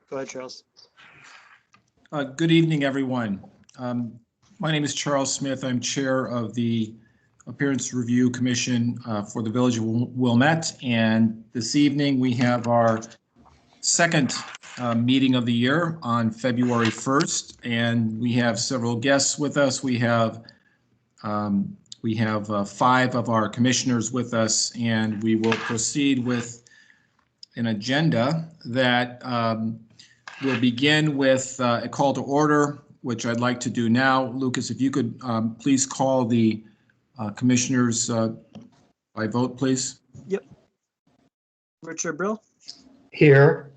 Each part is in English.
Go ahead, Charles. Good evening, everyone. My name is Charles Smith. I'm chair of the Appearance Review Commission for the Village of Wilmette. And this evening we have our second meeting of the year on February 1st. And we have several guests with us. We have 5 of our commissioners with us, and we will proceed with an agenda that we'll begin with a call to order, which I'd like to do now. Lucas, if you could please call the commissioners by vote, please. Yep. Richard Brill. Here.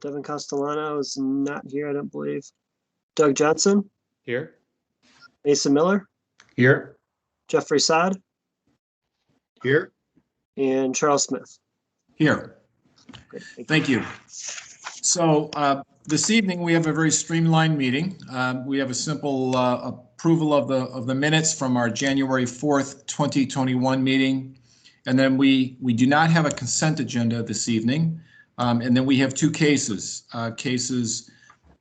Devin Castellano is not here, I don't believe. Doug Johnson. Here. Mason Miller. Here. Jeffrey Saad. Here. And Charles Smith. Here. Great, thank you. So this evening we have a very streamlined meeting. We have a simple approval of the minutes from our January 4th, 2021 meeting. And then we do not have a consent agenda this evening. And then we have 2 cases, cases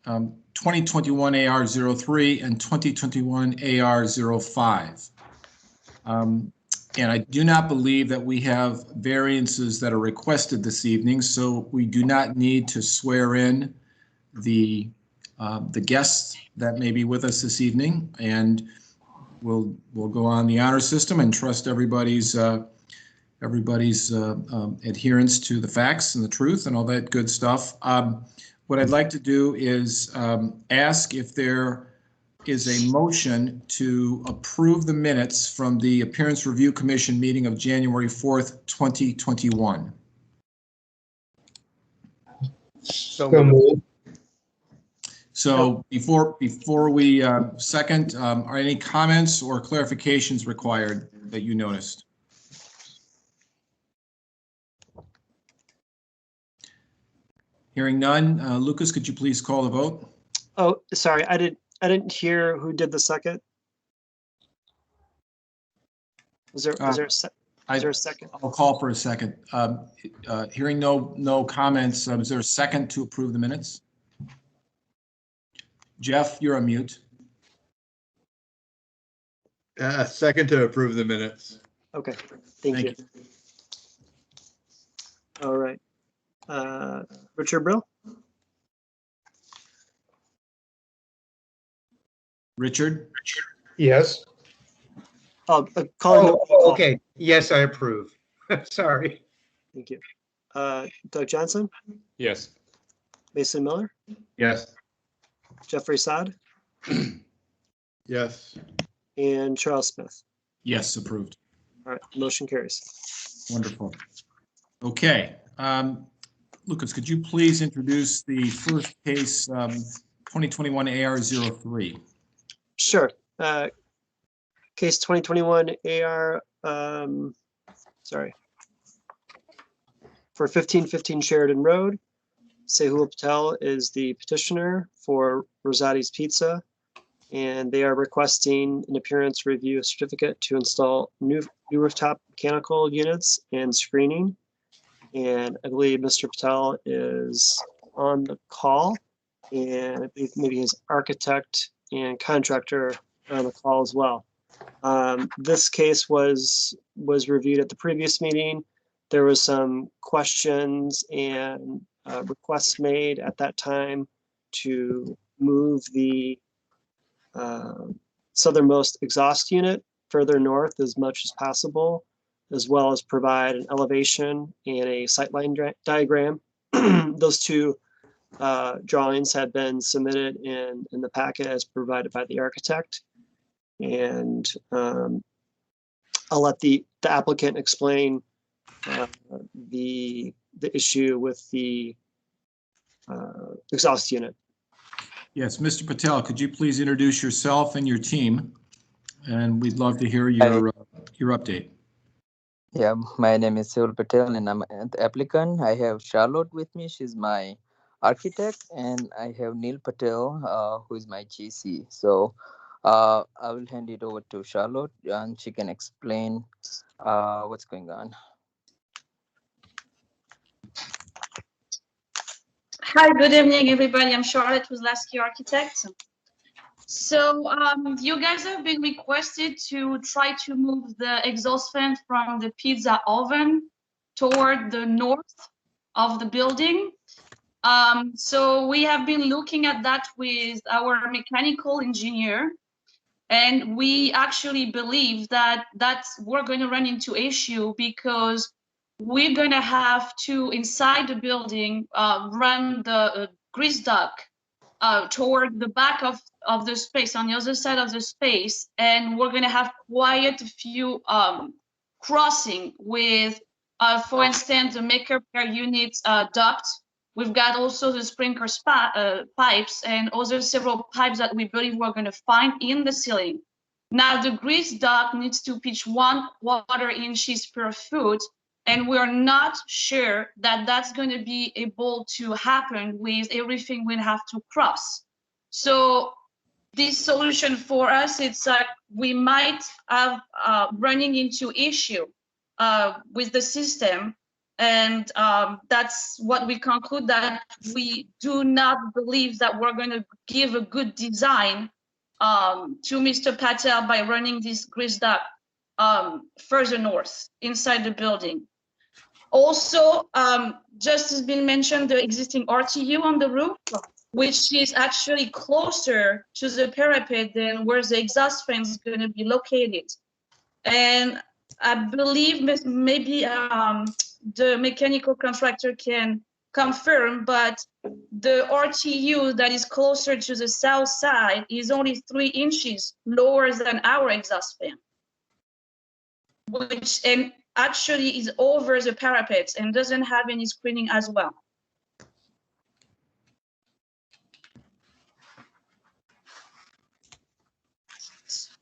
2021 AR03 and 2021 AR05. And I do not believe that we have variances that are requested this evening, so we do not need to swear in the guests that may be with us this evening, and we'll go on the honor system and trust everybody's adherence to the facts and the truth and all that good stuff. What I'd like to do is ask if there is a motion to approve the minutes from the Appearance Review Commission meeting of January 4th, 2021. So moved. So before we second, are any comments or clarifications required that you noticed? Hearing none, Lucas, could you please call the vote? Oh, sorry, I didn't hear who did the second. Is there a second? I'll call for a second. Hearing no comments, is there a second to approve the minutes? Jeff, you're on mute. Second to approve the minutes. Okay, thank you. All right. Richard Brill. Richard? Yes. Okay. Yes, I approve. Sorry. Thank you. Doug Johnson. Yes. Mason Miller. Yes. Jeffrey Saad. Yes. And Charles Smith. Yes, approved. All right, motion carries. Wonderful. Okay. Lucas, could you please introduce the first case, 2021 AR03? Sure. Case 2021 AR, for 1515 Sheridan Road. Sehul Patel is the petitioner for Rosati's Pizza, and they are requesting an appearance review certificate to install new rooftop mechanical units and screening. And I believe Mr. Patel is on the call, and I believe maybe his architect and contractor are on the call as well. This case was reviewed at the previous meeting. There was some questions and requests made at that time to move the southernmost exhaust unit further north as much as possible, as well as provide an elevation and a sightline diagram. Those 2 drawings had been submitted in the packet as provided by the architect. And I'll let the applicant explain the issue with the exhaust unit. Yes, Mr. Patel, could you please introduce yourself and your team? And we'd love to hear your update. Yeah, my name is Sehul Patel and I'm the applicant. I have Charlotte with me. She's my architect, and I have Neil Patel, who is my GC. So I will hand it over to Charlotte and she can explain what's going on. Hi, good evening, everybody. I'm Charlotte Wozlowski, architect. So you guys have been requested to try to move the exhaust fan from the pizza oven toward the north of the building. So we have been looking at that with our mechanical engineer, and we actually believe that we're going to run into issue because we're going to have to, inside the building, run the grease duct toward the back of the space, on the other side of the space, and we're going to have quite a few crossing with, for instance, the maker per unit duct. We've got also the sprinkler pipes and other several pipes that we believe we're going to find in the ceiling. Now, the grease duct needs to pitch 1 inches per foot, and we're not sure that that's going to be able to happen with everything we have to cross. So this solution for us, it's we might have running into issue with the system. And that's what we conclude, that we do not believe that we're going to give a good design to Mr. Patel by running this grease duct further north inside the building. Also, just has been mentioned, the existing RTU on the roof, which is actually closer to the parapet than where the exhaust fan is going to be located. And I believe maybe the mechanical contractor can confirm, but the RTU that is closer to the south side is only 3 inches lower than our exhaust fan, which and actually is over the parapet and doesn't have any screening as well.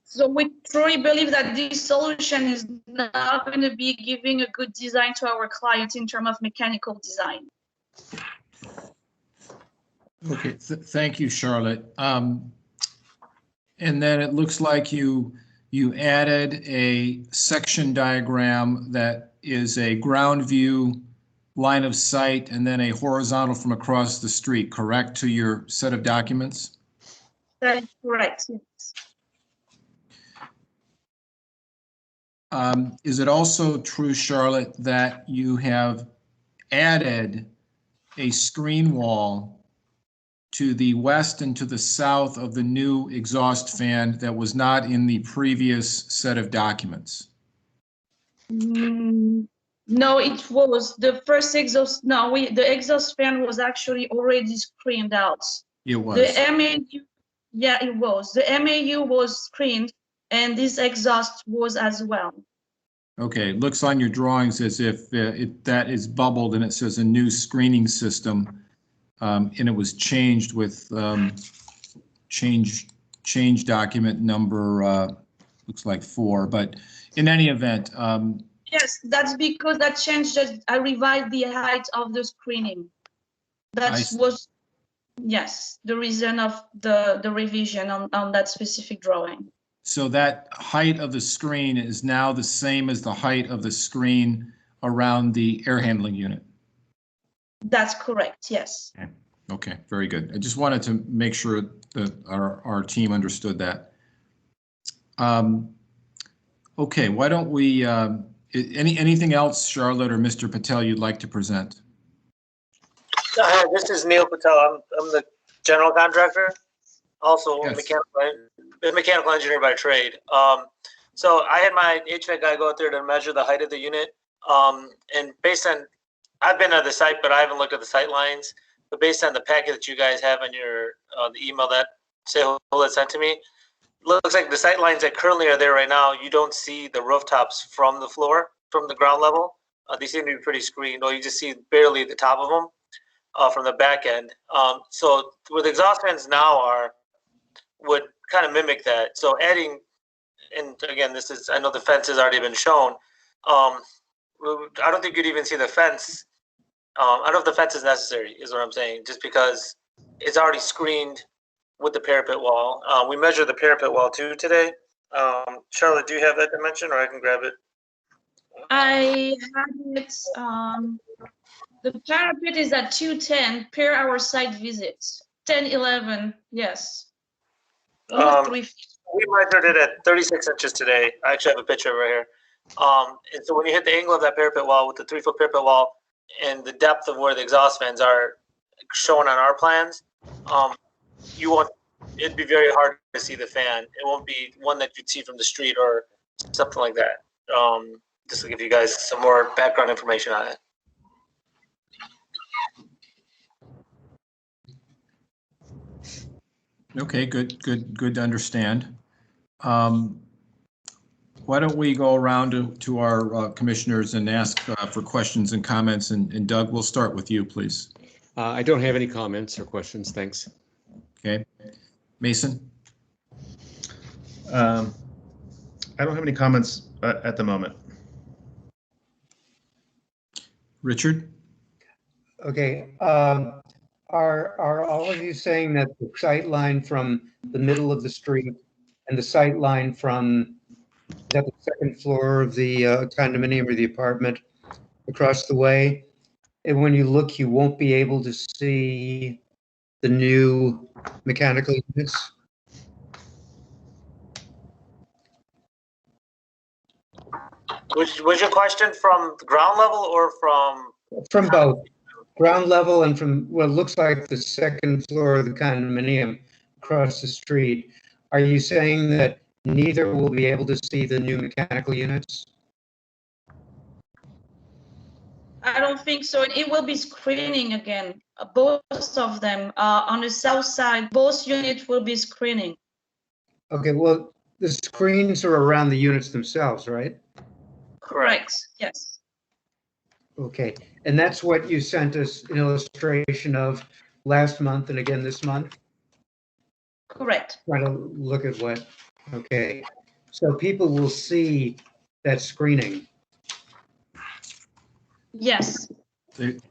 So we truly believe that this solution is not going to be giving a good design to our clients in terms of mechanical design. Okay, thank you, Charlotte. And then it looks like you added a section diagram that is a ground view, line of sight, and then a horizontal from across the street, correct, to your set of documents? That is correct, yes. Is it also true, Charlotte, that you have added a screen wall to the west and to the south of the new exhaust fan that was not in the previous set of documents? No, it was the first exhaust. No, the exhaust fan was actually already screened out. It was. The MAU, yeah, it was. The MAU was screened, and this exhaust was as well. Okay, it looks on your drawings as if that is bubbled and it says a new screening system, and it was changed with change document number looks like 4. But in any event, yes, that's because that changed. I revised the height of the screening. That was, yes, the reason of the revision on that specific drawing. So that height of the screen is now the same as the height of the screen around the air handling unit? That's correct, yes. Okay, very good. I just wanted to make sure that our team understood that. Okay, why don't we, anything else, Charlotte or Mr. Patel, you'd like to present? This is Neil Patel. I'm the general contractor, also Yes. mechanical engineer by trade. So I had my HVAC guy go out there to measure the height of the unit. And based on, I've been at the site, but I haven't looked at the sight lines. But based on the packet that you guys have on your the email that Sahil had sent to me, looks like the sight lines that currently are there right now, you don't see the rooftops from the floor, from the ground level. They seem to be pretty screened, or you just see barely the top of them from the back end. So where the exhaust fans now would kind of mimic that. So adding, and again, this is, I know the fence has already been shown. I don't think you'd even see the fence. I don't know if the fence is necessary, is what I'm saying, just because it's already screened with the parapet wall. We measured the parapet wall too today. Charlotte, do you have that dimension, or I can grab it? I had it, The parapet is at 210 per our site visit. 10-11, yes. Almost 3 feet. We measured it at 36 inches today. I actually have a picture right here. And so when you hit the angle of that parapet wall with the 3-foot parapet wall and the depth of where the exhaust fans are shown on our plans, it'd be very hard to see the fan. It won't be one that you'd see from the street or something like that. Just to give you guys some more background information on it. Okay, good to understand. Why don't we go around to our commissioners and ask for questions and comments, and Doug, we'll start with you, please. I don't have any comments or questions, thanks. Okay. Mason? I don't have any comments at the moment. Richard? Okay, are all of you saying that the sight line from the middle of the street and the sight line from, is that the second floor of the condominium or the apartment across the way, and when you look, you won't be able to see the new mechanical units? Was your question from the ground level or from? From both ground level and from what looks like the second floor of the condominium across the street. Are you saying that neither will be able to see the new mechanical units? I don't think so. It will be screening again. Both of them on the south side. Both units will be screening. Okay, well, the screens are around the units themselves, right? Correct. Yes. Okay, and that's what you sent us an illustration of last month and again this month? Correct. Trying to look at what, okay. So people will see that screening. Yes.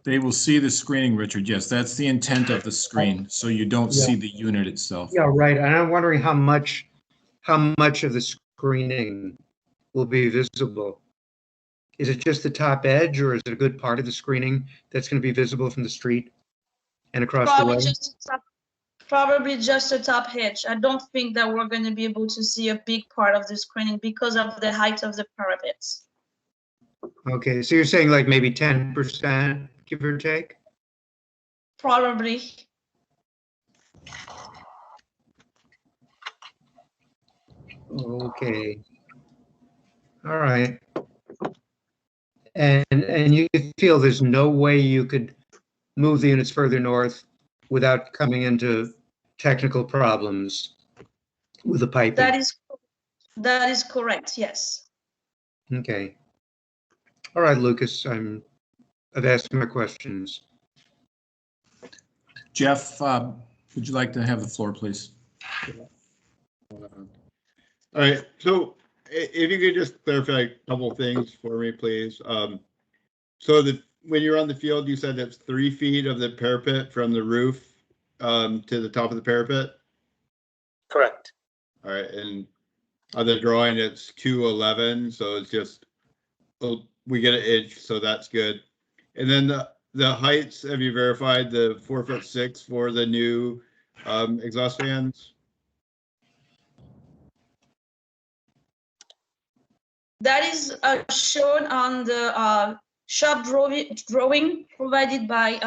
They will see the screening, Richard. Yes, that's the intent of the screen, so you don't see the unit itself. Yeah, right. And I'm wondering how much of the screening will be visible. Is it just the top edge, or is it a good part of the screening that's going to be visible from the street and across the way? Probably just the top edge. I don't think that we're going to be able to see a big part of the screening because of the height of the parapets. Okay, so you're saying like maybe 10%, give or take? Probably. Okay. All right. And you feel there's no way you could move the units further north without coming into technical problems with the piping? That is correct, yes. Okay. All right, Lucas, I've asked my questions. Jeff, would you like to have the floor, please? All right, so if you could just clarify a couple of things for me, please. So when you're on the field, you said it's 3 feet of the parapet from the roof to the top of the parapet? Correct. All right, and on the drawing, it's 211, so it's just, we get an inch, so that's good. And then the heights, have you verified the 4'6" for the new exhaust fans? That is shown on the shop drawing provided by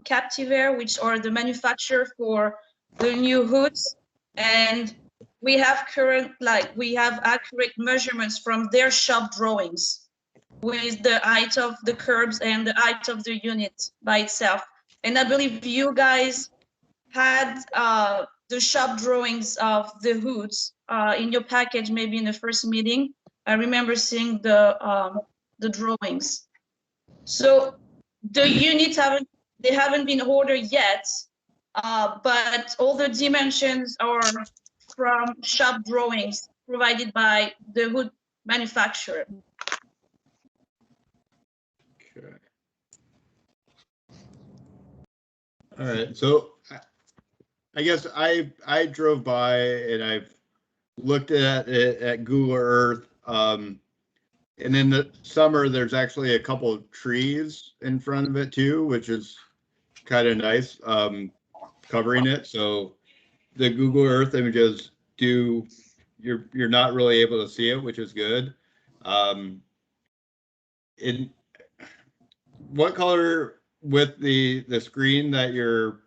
Captivair, which are the manufacturer for the new hoods. And we have accurate measurements from their shop drawings with the height of the curbs and the height of the unit by itself. And I believe you guys had the shop drawings of the hoods in your package, maybe in the first meeting. I remember seeing the drawings. So the units haven't been ordered yet, but all the dimensions are from shop drawings provided by the hood manufacturer. Okay. All right, so I guess I drove by and I've looked at it at Google Earth. And in the summer, there's actually a couple of trees in front of it too, which is kind of nice, covering it. So the Google Earth images you're not really able to see it, which is good. In what color with the screen that you're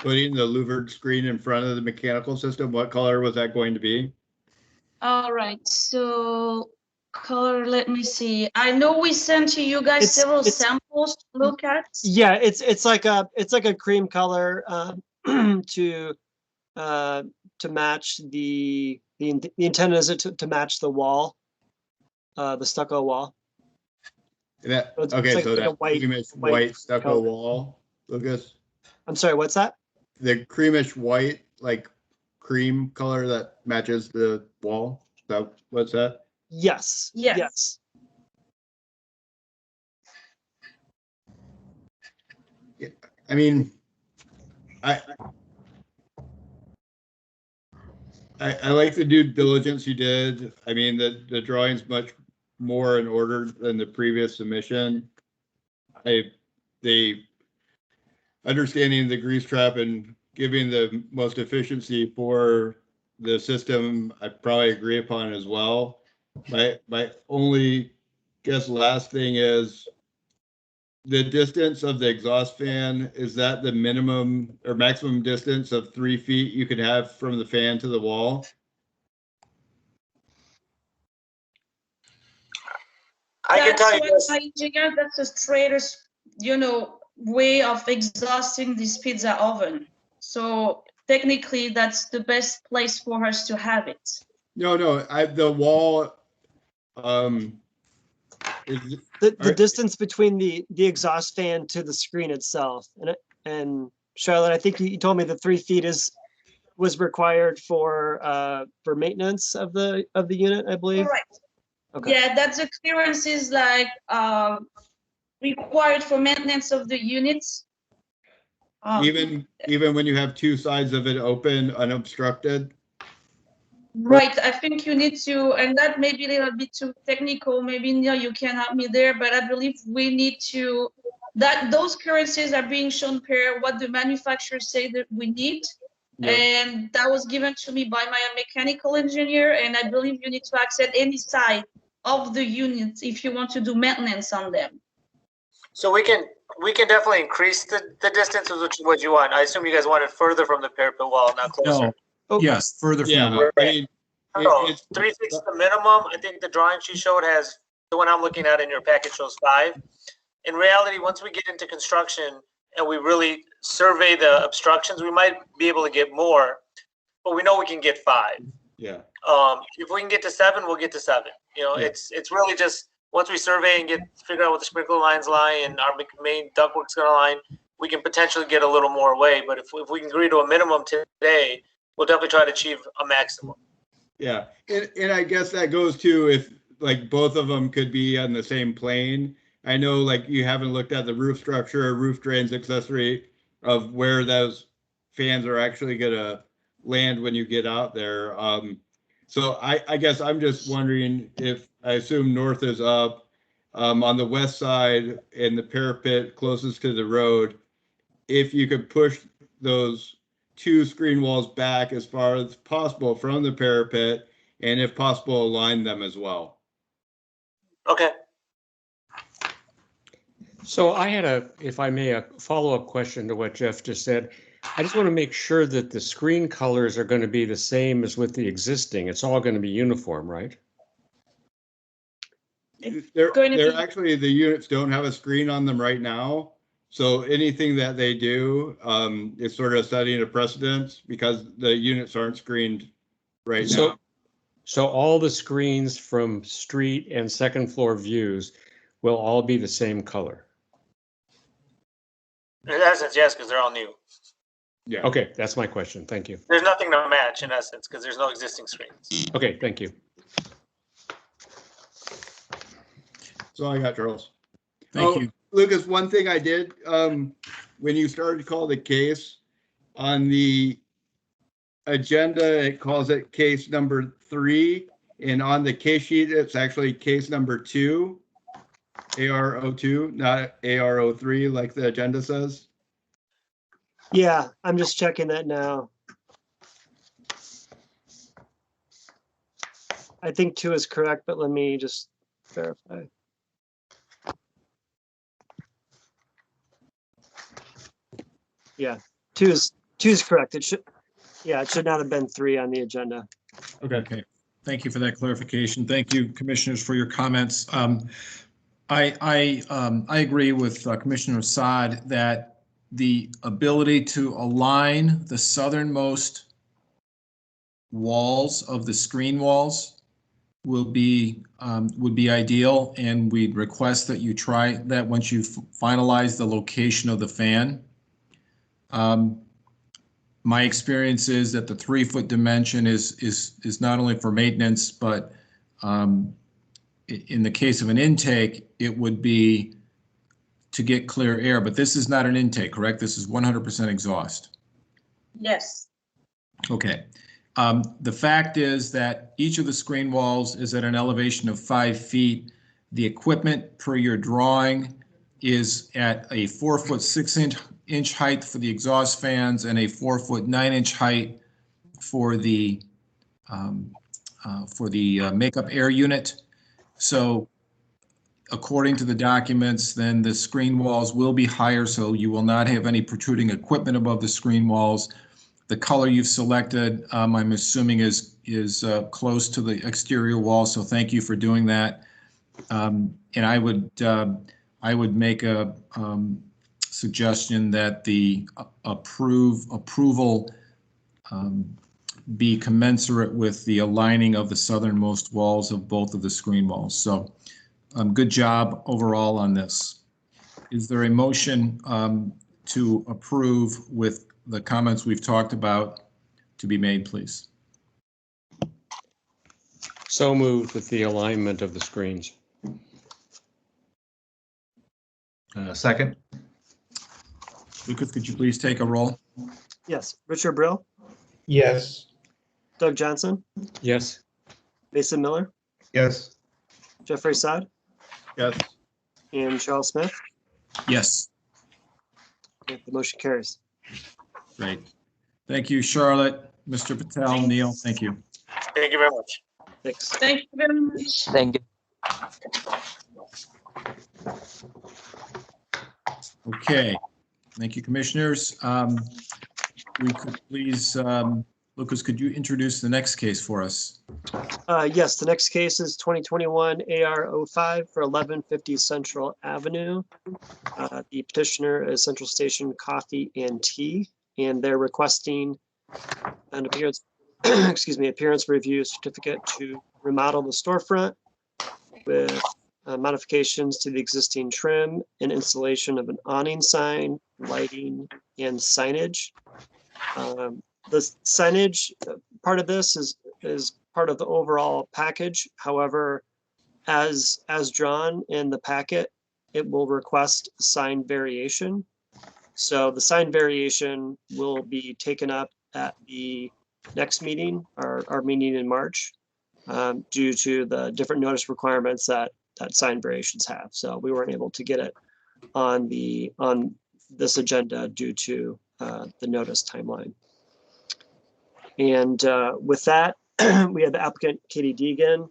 putting, the louvered screen in front of the mechanical system, what color was that going to be? All right, so color, let me see. I know we sent to you guys several samples to look at. Yeah, it's like a cream color to match the intent is to match the wall, the stucco wall. That, So it's okay, like so a that white stucco color. wall, Lucas? I'm sorry, what's that? The creamish white, like cream color that matches the wall? What's that? Yes. Yes. Yes. I mean, I like the due diligence you did. I mean, the drawing's much more in order than the previous submission. The understanding the grease trap and giving the most efficiency for the system, I probably agree upon as well. My only last thing is the distance of the exhaust fan. Is that the minimum or maximum distance of 3 feet you could have from the fan to the wall? I can tell you That's this. what engineer, that's a straightest, way of exhausting this pizza oven. So technically, that's the best place for us to have it. No, the wall, is, The distance between the exhaust fan to the screen itself, and Charlotte, I think you told me the 3 feet was required for maintenance of the unit, I believe. Right. Okay. Yeah, that's the clearance is like required for maintenance of the units. even when you have two sides of it open, unobstructed? Right, I think you need to, and that may be a little bit too technical, maybe Neil, you can help me there, but I believe we need to, that those currencies are being shown per what the manufacturers say that we need. Yep. And that was given to me by my mechanical engineer, and I believe you need to accept any side of the units if you want to do maintenance on them. So we can definitely increase the distance, which is what you want. I assume you guys want it further from the parapet wall, not closer. No. Oh. Yes, further from the Yeah, wall. I mean, No, 3 feet is the minimum. I think the drawing she showed has, the one I'm looking at in your package shows 5. In reality, once we get into construction and we really survey the obstructions, we might be able to get more, but we know we can get 5. yeah. If we can get to 7, we'll get to 7. Yeah. It's really just once we survey and figure out what the sprinkler lines lie and our main ductwork's gonna line, we can potentially get a little more away. But if we can agree to a minimum today, we'll definitely try to achieve a maximum. Yeah, and I guess that goes to if like both of them could be on the same plane. I know like you haven't looked at the roof structure, roof drains, accessory of where those fans are actually gonna land when you get out there. So I guess I'm just wondering if, I assume north is up, on the west side and the parapet closest to the road, if you could push those 2 screen walls back as far as possible from the parapet, and if possible, align them as well. Okay. So I had if I may, a follow-up question to what Jeff just said. I just want to make sure that the screen colors are going to be the same as with the existing. It's all going to be uniform, right? They're actually, the units don't have a screen on them right now. So anything that they do is sort of setting a precedence because the units aren't screened right now. So all the screens from street and second floor views will all be the same color. In essence, yes, because they're all new. Yeah. Okay, that's my question. Thank you. There's nothing to match in essence because there's no existing screens. Okay, thank you. That's all I got, Charles. Thank you. Lucas, one thing I did, when you started to call the case, on the agenda, it calls it case number 3, And on the case sheet, it's actually case number 2, AR02, not AR03 like the agenda says. Yeah, I'm just checking that now. I think 2 is correct, but let me just verify. Yeah, 2 is correct. It should not have been 3 on the agenda. Okay. Thank you for that clarification. Thank you, commissioners, for your comments. I agree with Commissioner Saad that the ability to align the southernmost walls of the screen walls would be ideal, and we'd request that you try that once you finalize the location of the fan. My experience is that the 3-foot dimension is not only for maintenance, but in the case of an intake, it would be to get clear air. But this is not an intake, correct? This is 100% exhaust. Yes. Okay. The fact is that each of the screen walls is at an elevation of 5 feet. The equipment per your drawing is at a 4-foot 6-inch height for the exhaust fans and a 4-foot 9-inch height for the makeup air unit. So according to the documents, then the screen walls will be higher, so you will not have any protruding equipment above the screen walls. The color you've selected, I'm assuming is close to the exterior wall, so thank you for doing that. And I would make a suggestion that the approval be commensurate with the aligning of the southernmost walls of both of the screen walls. So good job overall on this. Is there a motion to approve with the comments we've talked about to be made, please? So moved with the alignment of the screens. Second. Lucas, could you please take a roll? Yes, Richard Brill, Yes. Doug Johnson, Yes. Mason Miller, Yes. Jeffrey Saad, Yes. and Charles Smith. Yes. Okay, the motion carries. Great. Thank you, Charlotte, Mr. Patel, Neil, thank you. Thank you very much. Thanks. Thank you very much. Thank you. Okay, thank you, commissioners. We could please, Lucas, could you introduce the next case for us? Yes, the next case is 2021 AR05 for 1150 Central Avenue. The petitioner is Central Station Coffee and Tea, and they're requesting an appearance, appearance review certificate to remodel the storefront with modifications to the existing trim and installation of an awning sign, lighting, and signage. The signage part of this is part of the overall package. However, as drawn in the packet, it will request a sign variation. So the sign variation will be taken up at the next meeting, our meeting in March, due to the different notice requirements that sign variations have. So we weren't able to get it on this agenda due to the notice timeline. And with that, we have the applicant, Katie Deegan,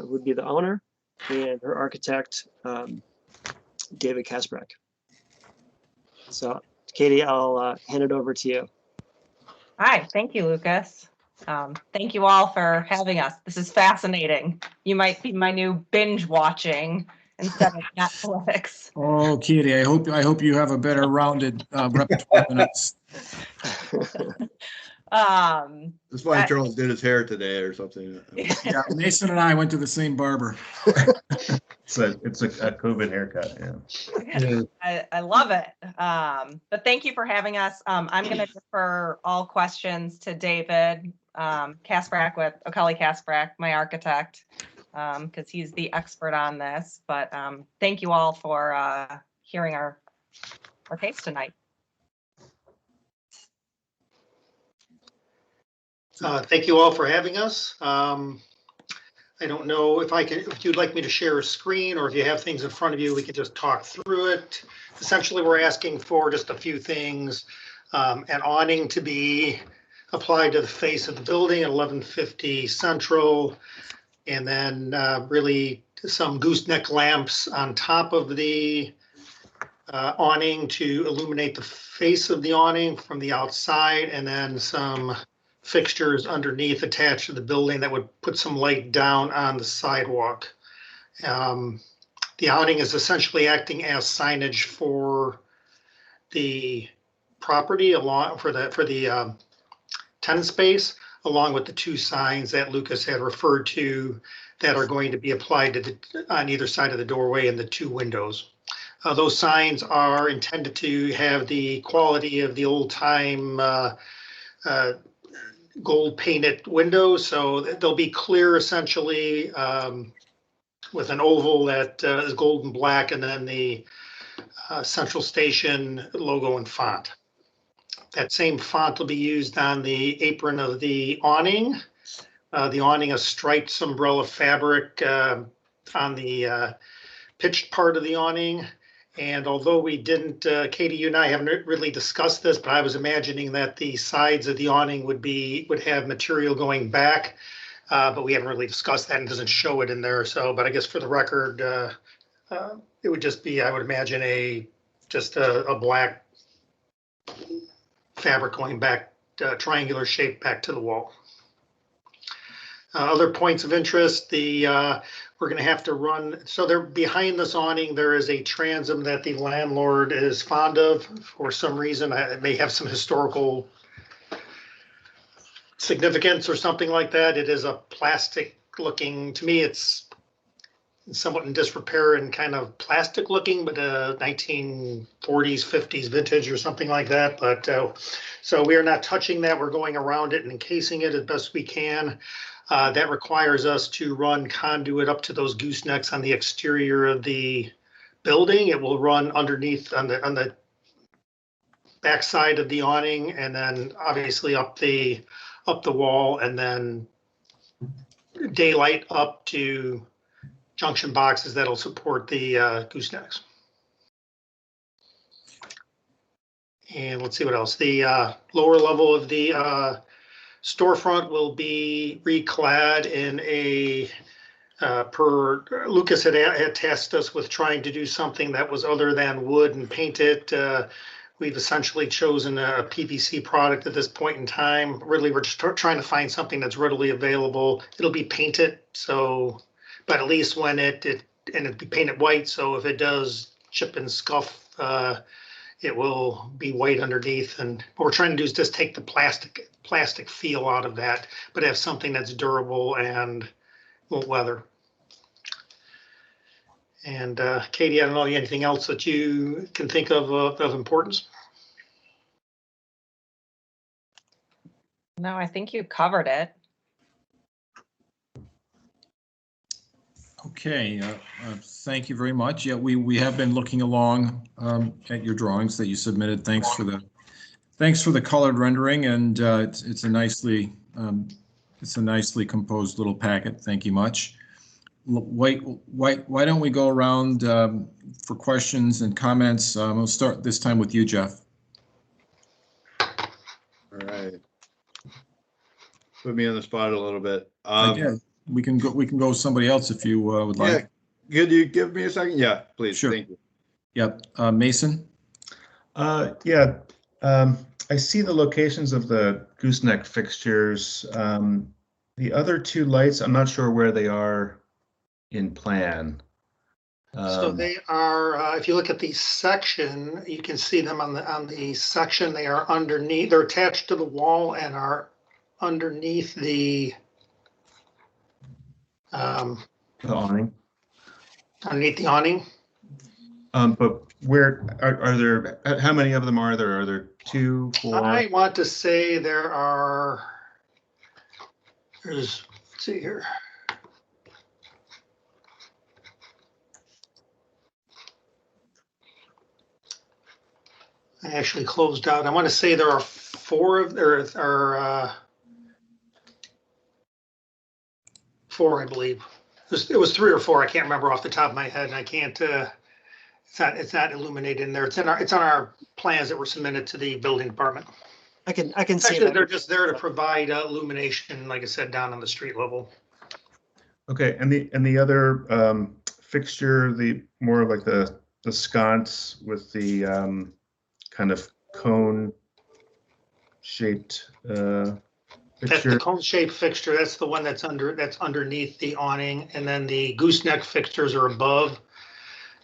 would be the owner, and her architect, David Kasprek. So Katie, I'll hand it over to you. Hi, thank you, Lucas. Thank you all for having us. This is fascinating. You might be my new binge watching instead of Netflix. Oh, Katie, I hope you have a better rounded repertoire than us. That's why Charles did his hair today or something. Yeah, Mason and I went to the same barber. It's a COVID haircut, yeah. I love it. But thank you for having us. I'm going to defer all questions to David Kasprek with O'Kelly Kasprek, my architect, because he's the expert on this. But thank you all for hearing our case tonight. Thank you all for having us. I don't know if you'd like me to share a screen, or if you have things in front of you, we can just talk through it. Essentially, we're asking for just a few things. An awning to be applied to the face of the building at 1150 Central, and then really some gooseneck lamps on top of the awning to illuminate the face of the awning from the outside, and then some fixtures underneath attached to the building that would put some light down on the sidewalk. The awning is essentially acting as signage for the property for the tenant space, along with the two signs that Lucas had referred to that are going to be applied to on either side of the doorway and the two windows. Those signs are intended to have the quality of the old time gold painted windows, so they'll be clear essentially, with an oval that is gold and black, and then the Central Station logo and font. That same font will be used on the apron of the awning. The awning is striped umbrella fabric on the pitched part of the awning. And although we didn't, Katie, you and I haven't really discussed this, but I was imagining that the sides of the awning would have material going back, but we haven't really discussed that and doesn't show it in there. So, but I guess for the record, it would just be, I would imagine just a black fabric going back, triangular shape back to the wall. Other points of interest, we're going to have to run, so there behind this awning, there is a transom that the landlord is fond of for some reason. It may have some historical significance or something like that. It is a plastic looking, to me, it's somewhat in disrepair and kind of plastic looking, but 1940s, 50s vintage or something like that. But so we are not touching that. We're going around it and encasing it as best we can. That requires us to run conduit up to those goosenecks on the exterior of the building. It will run underneath on the backside of the awning, and then obviously up the wall, and then daylight up to junction boxes that'll support the goosenecks. And let's see what else. The lower level of the storefront will be reclad in a, per Lucas had tasked us with trying to do something that was other than wood and paint it. We've essentially chosen a PVC product at this point in time. Really, we're just trying to find something that's readily available. It'll be painted, so, but at least when it'll be painted white, so if it does chip and scuff, it will be white underneath. And what we're trying to do is just take the plastic feel out of that, but have something that's durable and won't weather. And Katie, I don't know, anything else that you can think of importance? No, I think you covered it. Okay, thank you very much. Yeah, we have been looking along at your drawings that you submitted. Thanks for the colored rendering, and it's a nicely composed little packet. Thank you much. Why don't we go around for questions and comments? We'll start this time with you, Jeff. All right. Put me on the spot a little bit. Again, we can go with somebody else if you would like. Yeah. Could you give me a second? Yeah, please. Sure. Thank you. Yep. Mason? Yeah. I see the locations of the gooseneck fixtures. The other two lights, I'm not sure where they are in plan. So they are, if you look at the section, you can see them on the section. They are underneath, they're attached to the wall and are underneath the awning. Underneath the awning. But where are there, how many of them are there? Are there 2, 4? I want to say there's, let's see here. I actually closed out. I want to say there are 4 of 4, I believe. It was 3 or 4. I can't remember off the top of my head, and I can't. It's not illuminated in there. It's on our plans that were submitted to the building department. I can see Actually, that. they're just there to provide illumination, like I said, down on the street level. Okay, and the other fixture, the more like the sconce with the kind of cone shaped That's fixture. the cone-shaped fixture. That's the one that's underneath the awning, and then the gooseneck fixtures are above.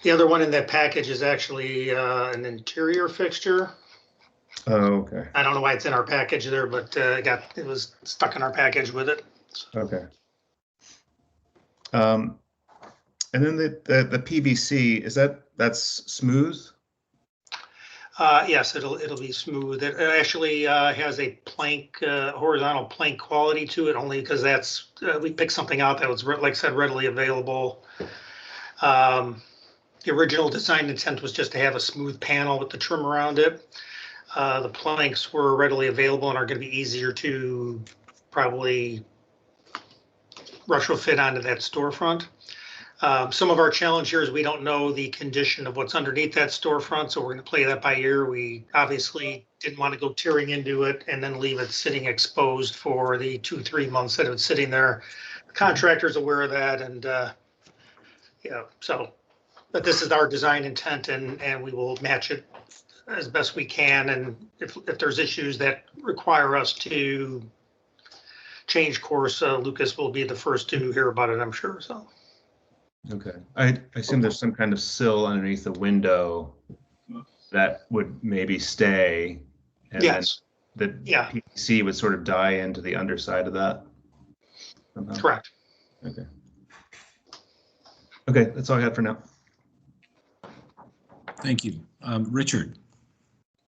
The other one in that package is actually an interior fixture. Oh, okay. I don't know why it's in our package there, but it was stuck in our package with it. Okay. And then the PVC, that's smooth? Yes, it'll be smooth. It actually has a plank, horizontal plank quality to it, only because that's we picked something out that was, like I said, readily available. The original design intent was just to have a smooth panel with the trim around it. The planks were readily available and are going to be easier to probably retrofit onto that storefront. Some of our challenge here is we don't know the condition of what's underneath that storefront, so we're going to play that by ear. We obviously didn't want to go tearing into it and then leave it sitting exposed for the 2-3 months that it was sitting there. The contractor's aware of that, and so, but this is our design intent, and we will match it as best we can. And if there's issues that require us to change course, Lucas will be the first to hear about it, I'm sure. So. Okay. I assume there's some kind of sill underneath the window that would maybe stay. And yes. then the PVC would sort of die into the underside of that. Somehow. Correct. Okay. Okay, that's all I had for now. Thank you. Richard?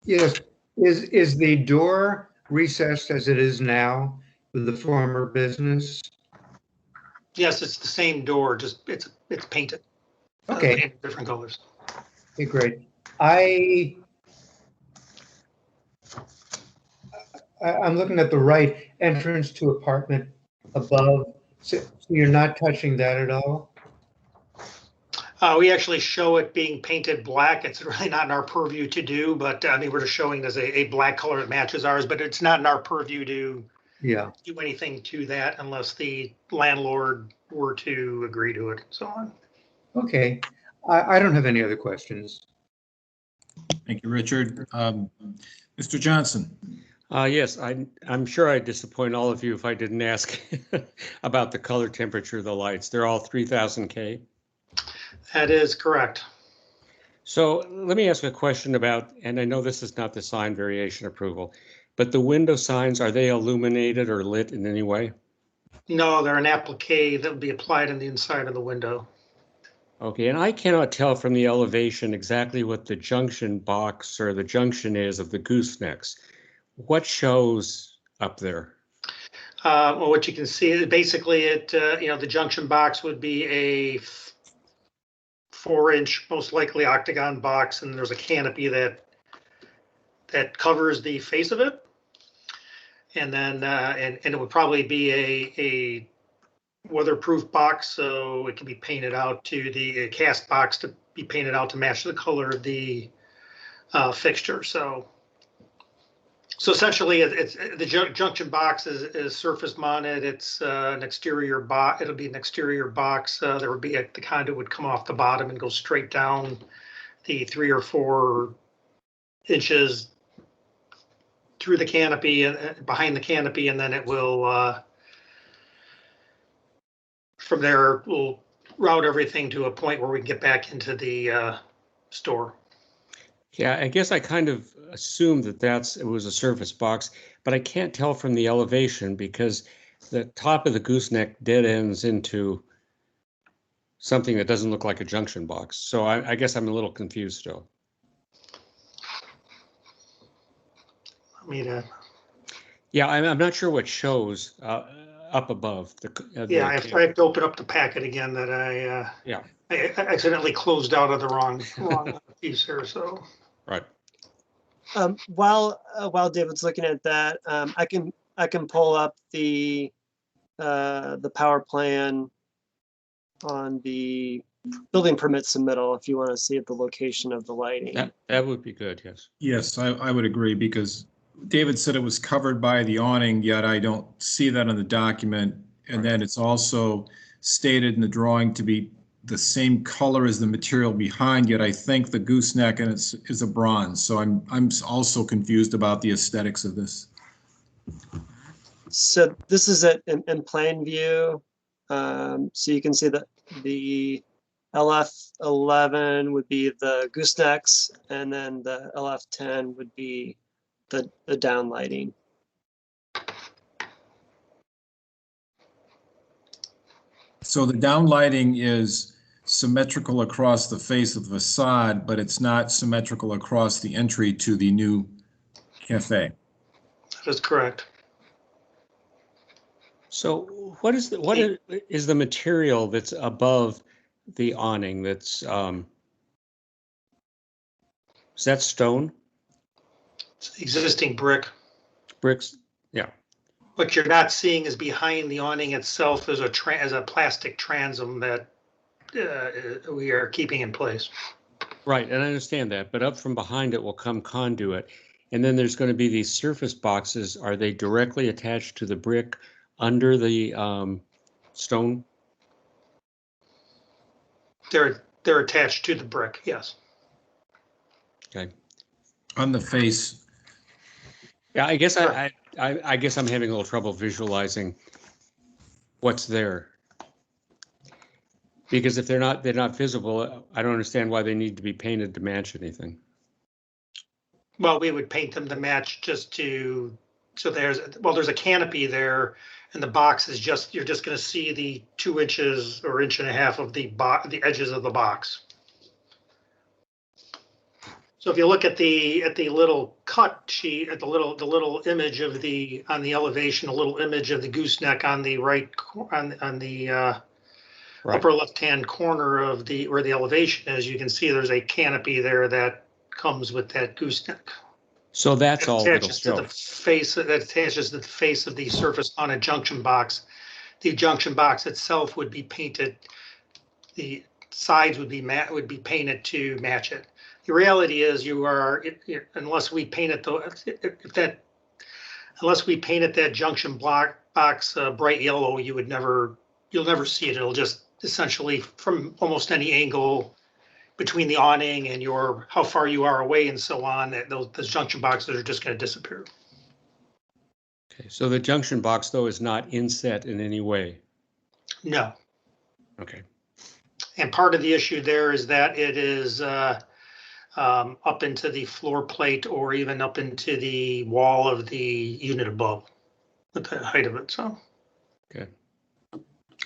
Yes, is the door recessed as it is now with the former business? Yes, it's the same door, just it's painted. Okay. In different colors. Okay, great. I'm looking at the right entrance to apartment above. So you're not touching that at all? We actually show it being painted black. It's really not in our purview to do, but I mean, we're just showing it as a black color that matches ours, but it's not in our purview to do anything to that unless the landlord were to agree to it and so on. Okay. I don't have any other questions. Thank you, Richard. Mr. Johnson? Yes, I'm sure I'd disappoint all of you if I didn't ask about the color temperature of the lights. They're all 3000 K. That is correct. So let me ask a question about, and I know this is not the sign variation approval, but the window signs, are they illuminated or lit in any way? No, they're an applique that would be applied on the inside of the window. Okay, and I cannot tell from the elevation exactly what the junction box or the junction is of the goosenecks. What shows up there? Well, what you can see is basically the junction box would be a 4-inch, most likely octagon box, and there's a canopy that covers the face of it. And then and it would probably be a weatherproof box, so it can be painted out to the cast box to be painted out to match the color of the fixture. So essentially, it's the junction box is surface mounted. It's an exterior box. It'll be an exterior box. There would be the conduit would come off the bottom and go straight down the 3 or 4 inches through the canopy and behind the canopy, and then it will from there we'll route everything to a point where we can get back into the store. Yeah, I guess I kind of assumed that it was a surface box, but I can't tell from the elevation because the top of the gooseneck dead ends into something that doesn't look like a junction box. So I guess I'm a little confused still. Yeah, I'm not sure what shows up above. I have to open up the packet again that I accidentally closed out of the wrong piece here. So right. While David's looking at that, I can pull up the the power plan on the building permit submittal if you want to see the location of the lighting. That would be good, yes. Yes, I would agree, because David said it was covered by the awning, yet I don't see that on the document. And then it's also stated in the drawing to be the same color as the material behind, yet I think the gooseneck and is a bronze. So I'm also confused about the aesthetics of this. So this is in plain view. So you can see that the LF11 would be the goosenecks, and then the LF10 would be the down lighting. So the downlighting is symmetrical across the face of the facade, but it's not symmetrical across the entry to the new cafe. That is correct. So what is the material that's above the awning? That's is that stone? It's existing brick. Bricks? Yeah. What you're not seeing is behind the awning itself is a plastic transom that we are keeping in place. Right, and I understand that, but up from behind it will come conduit. And then there's going to be these surface boxes. Are they directly attached to the brick under the stone? They're attached to the brick, yes. Okay. On the face. Yeah, I guess I guess I'm having a little trouble visualizing what's there. Because if they're not visible, I don't understand why they need to be painted to match anything. Well, we would paint them to match so there's a canopy there, and the box is you're just going to see the 2 inches or 1.5 inches of the edges of the box. So if you look at the little cut sheet, at the little image of on the elevation, a little image of the gooseneck on the right on the Right. upper left-hand corner of where the elevation is, you can see there's a canopy there that comes with that gooseneck. So that's all that'll Attaches to show. the face that attaches to the face of the surface on a junction box. The junction box itself would be painted. The sides would be painted to match it. The reality is, unless we painted that junction box bright yellow, you'll never see it. It'll just essentially, from almost any angle between the awning and how far you are away and so on, those junction boxes are just going to disappear. Okay, so the junction box though is not inset in any way. No. Okay. And part of the issue there is that it is up into the floor plate or even up into the wall of the unit above, with the height of it. So. Okay.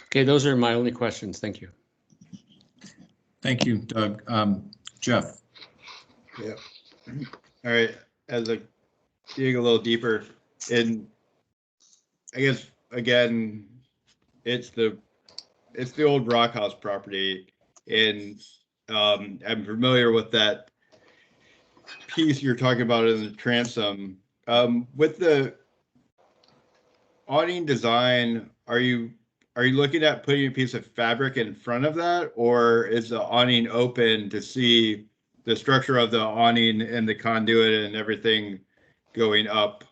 Okay, those are my only questions. Thank you. Thank you, Doug. Jeff. Yeah. All right. As I dig a little deeper, I guess again, it's the old Rock House property, and I'm familiar with that piece you're talking about in the transom. With the awning design, are you looking at putting a piece of fabric in front of that, or is the awning open to see the structure of the awning and the conduit and everything going up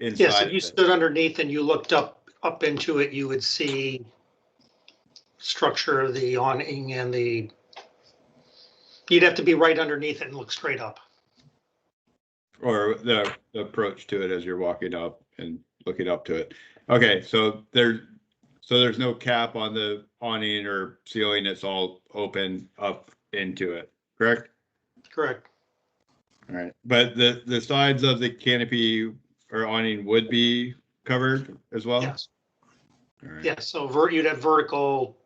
inside? Yes, if you stood underneath and you looked up into it, you would see structure of the awning and you'd have to be right underneath it and look straight up. Or the approach to it as you're walking up and looking up to it. Okay, so there's no cap on the awning or ceiling. It's all open up into it, correct? Correct. All right, but the sides of the canopy or awning would be covered as well? Yes. All right. Yes, so you'd have vertical,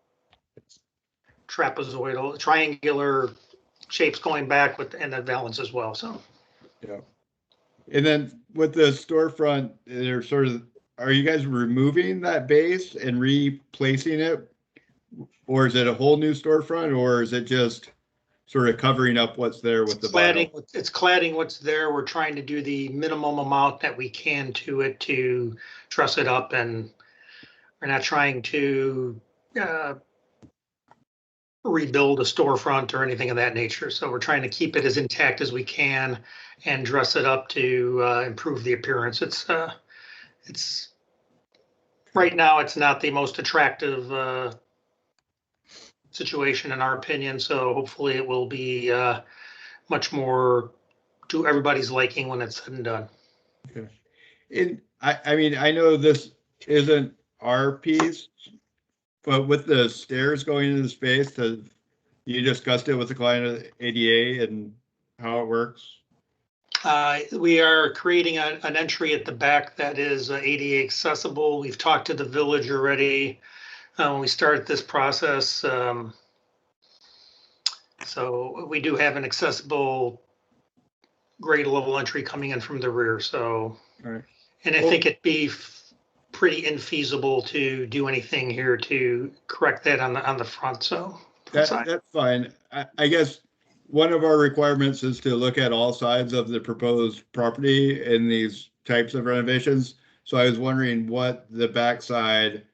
trapezoidal, triangular shapes going back and the valance as well, so. Yeah. And then with the storefront, are you guys removing that base and replacing it? Or is it a whole new storefront, or is it just sort of covering up what's there with the vinyl? It's cladding what's there. We're trying to do the minimum amount that we can to it to truss it up and We're not trying to rebuild a storefront or anything of that nature. So we're trying to keep it as intact as we can and dress it up to improve the appearance. It's right now, it's not the most attractive situation in our opinion. So hopefully it will be much more to everybody's liking when it's said and done. Okay. And I mean, I know this isn't our piece, but with the stairs going into the space, you discussed it with the client of the ADA and how it works? We are creating an entry at the back that is ADA accessible. We've talked to the village already when we started this process. So we do have an accessible grade level entry coming in from the rear. So, Right. And I think it'd be pretty infeasible to do anything here to correct that on the front. So that's fine. I guess one of our requirements is to look at all sides of the proposed property in these types of renovations. So I was wondering what the backside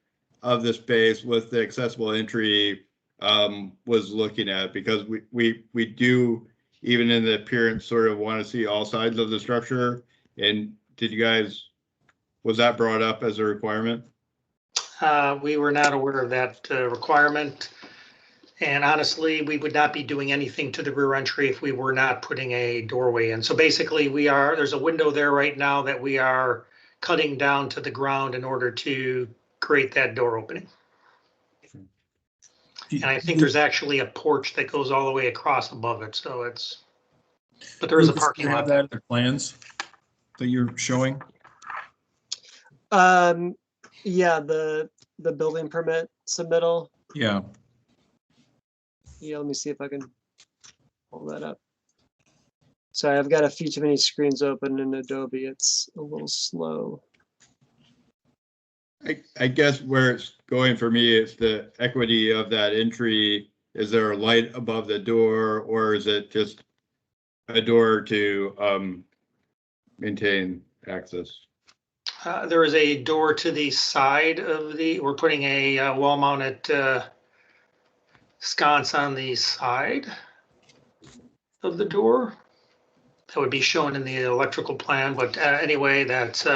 of the space with the accessible entry was looking at, because we do, even in the appearance, sort of want to see all sides of the structure. And did you guys, was that brought up as a requirement? We were not aware of that requirement. And honestly, we would not be doing anything to the rear entry if we were not putting a doorway in. So basically there's a window there right now that we are cutting down to the ground in order to create that door opening. And I think there's actually a porch that goes all the way across above it. So but there is a parking lot. Have that in the plans that you're showing? Yeah, the building permit submittal. Yeah. Yeah, let me see if I can pull that up. Sorry, I've got a few too many screens open in Adobe. It's a little slow. I guess where it's going for me is the equity of that entry. Is there a light above the door, or is it just a door to maintain access? There is a door to the side of we're putting a wall-mounted sconce on the side of the door. That would be shown in the electrical plan, but anyway, that's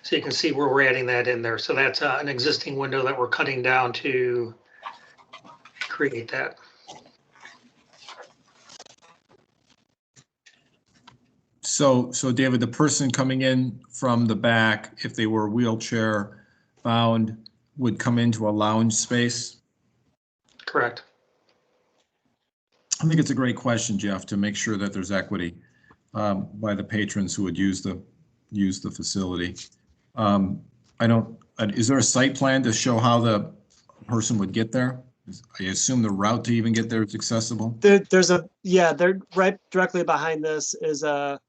so you can see where we're adding that in there. So that's an existing window that we're cutting down to create that. So David, the person coming in from the back, if they were wheelchair bound, would come into a lounge space? Correct. I think it's a great question, Jeff, to make sure that there's equity by the patrons who would use the facility. Is there a site plan to show how the person would get there? I assume the route to even get there is accessible. They're right directly behind this is a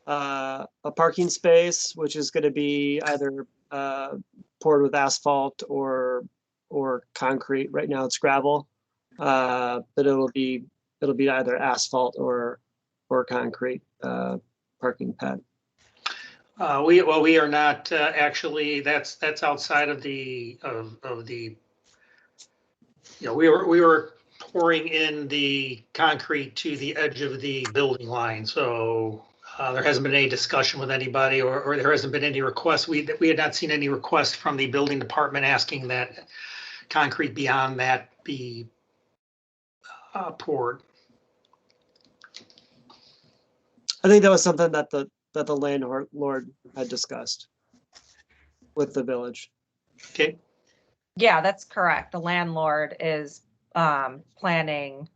parking space, which is going to be either poured with asphalt or concrete. Right now it's gravel, but it'll be either asphalt or concrete parking pad. We are not actually. That's outside of the we were pouring in the concrete to the edge of the building line. So there hasn't been any discussion with anybody, or there hasn't been any requests. We had not seen any requests from the building department asking that concrete beyond that be poured. I think that was something that the landlord had discussed with the village. Okay. Yeah, that's correct. The landlord is planning,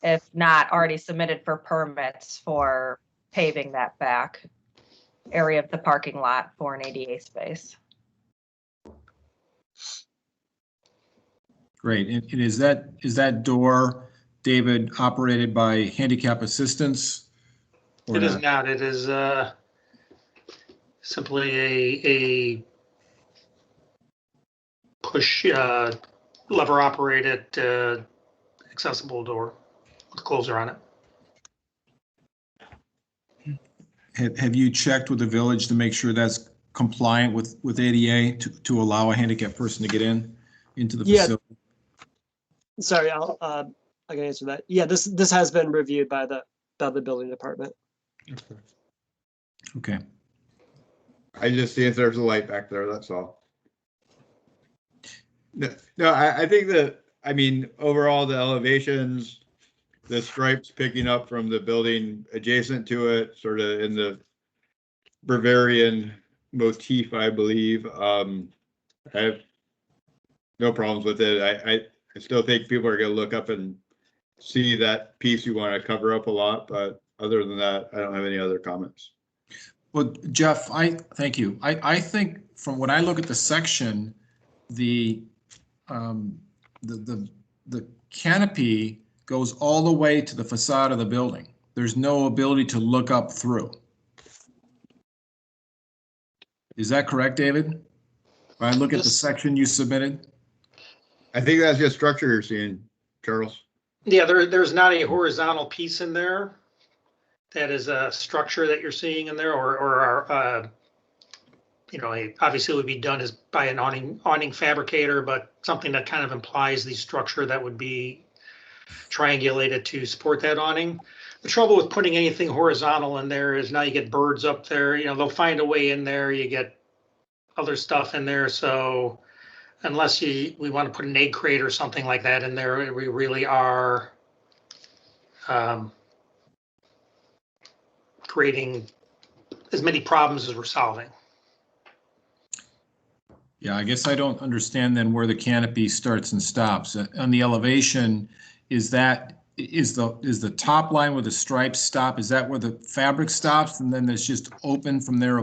if not already submitted for permits for paving that back area of the parking lot for an ADA space. Great. And is that door, David, operated by handicap assistance? It is not. It is simply a push lever operated accessible door with a closer on it. Have you checked with the village to make sure that's compliant with ADA to allow a handicapped person to get into the Yeah. facility? Sorry, I can answer that. Yeah, this has been reviewed by the building department. Okay. I just see if there's a light back there, that's all. No, I think that, I mean, overall, the elevations, the stripes picking up from the building adjacent to it, sort of in the Bavarian motif, I believe. I have no problems with it. I still think people are gonna look up and see that piece you want to cover up a lot, but other than that, I don't have any other comments. Well, Jeff, thank you. I think from when I look at the section, the canopy goes all the way to the facade of the building. There's no ability to look up through. Is that correct, David? When I look at the section you submitted? I think that's just structure you're seeing, Charles. Yeah, there's not a horizontal piece in there. That is a structure that you're seeing in there, or you know, obviously it would be done as by an awning fabricator, but something that kind of implies the structure that would be triangulated to support that awning. The trouble with putting anything horizontal in there is now you get birds up there. You know, they'll find a way in there. You get other stuff in there. So unless we want to put an egg crate or something like that in there, we really are creating as many problems as we're solving. Yeah, I guess I don't understand then where the canopy starts and stops. On the elevation, is the top line where the stripes stop? Is that where the fabric stops, and then there's just open from there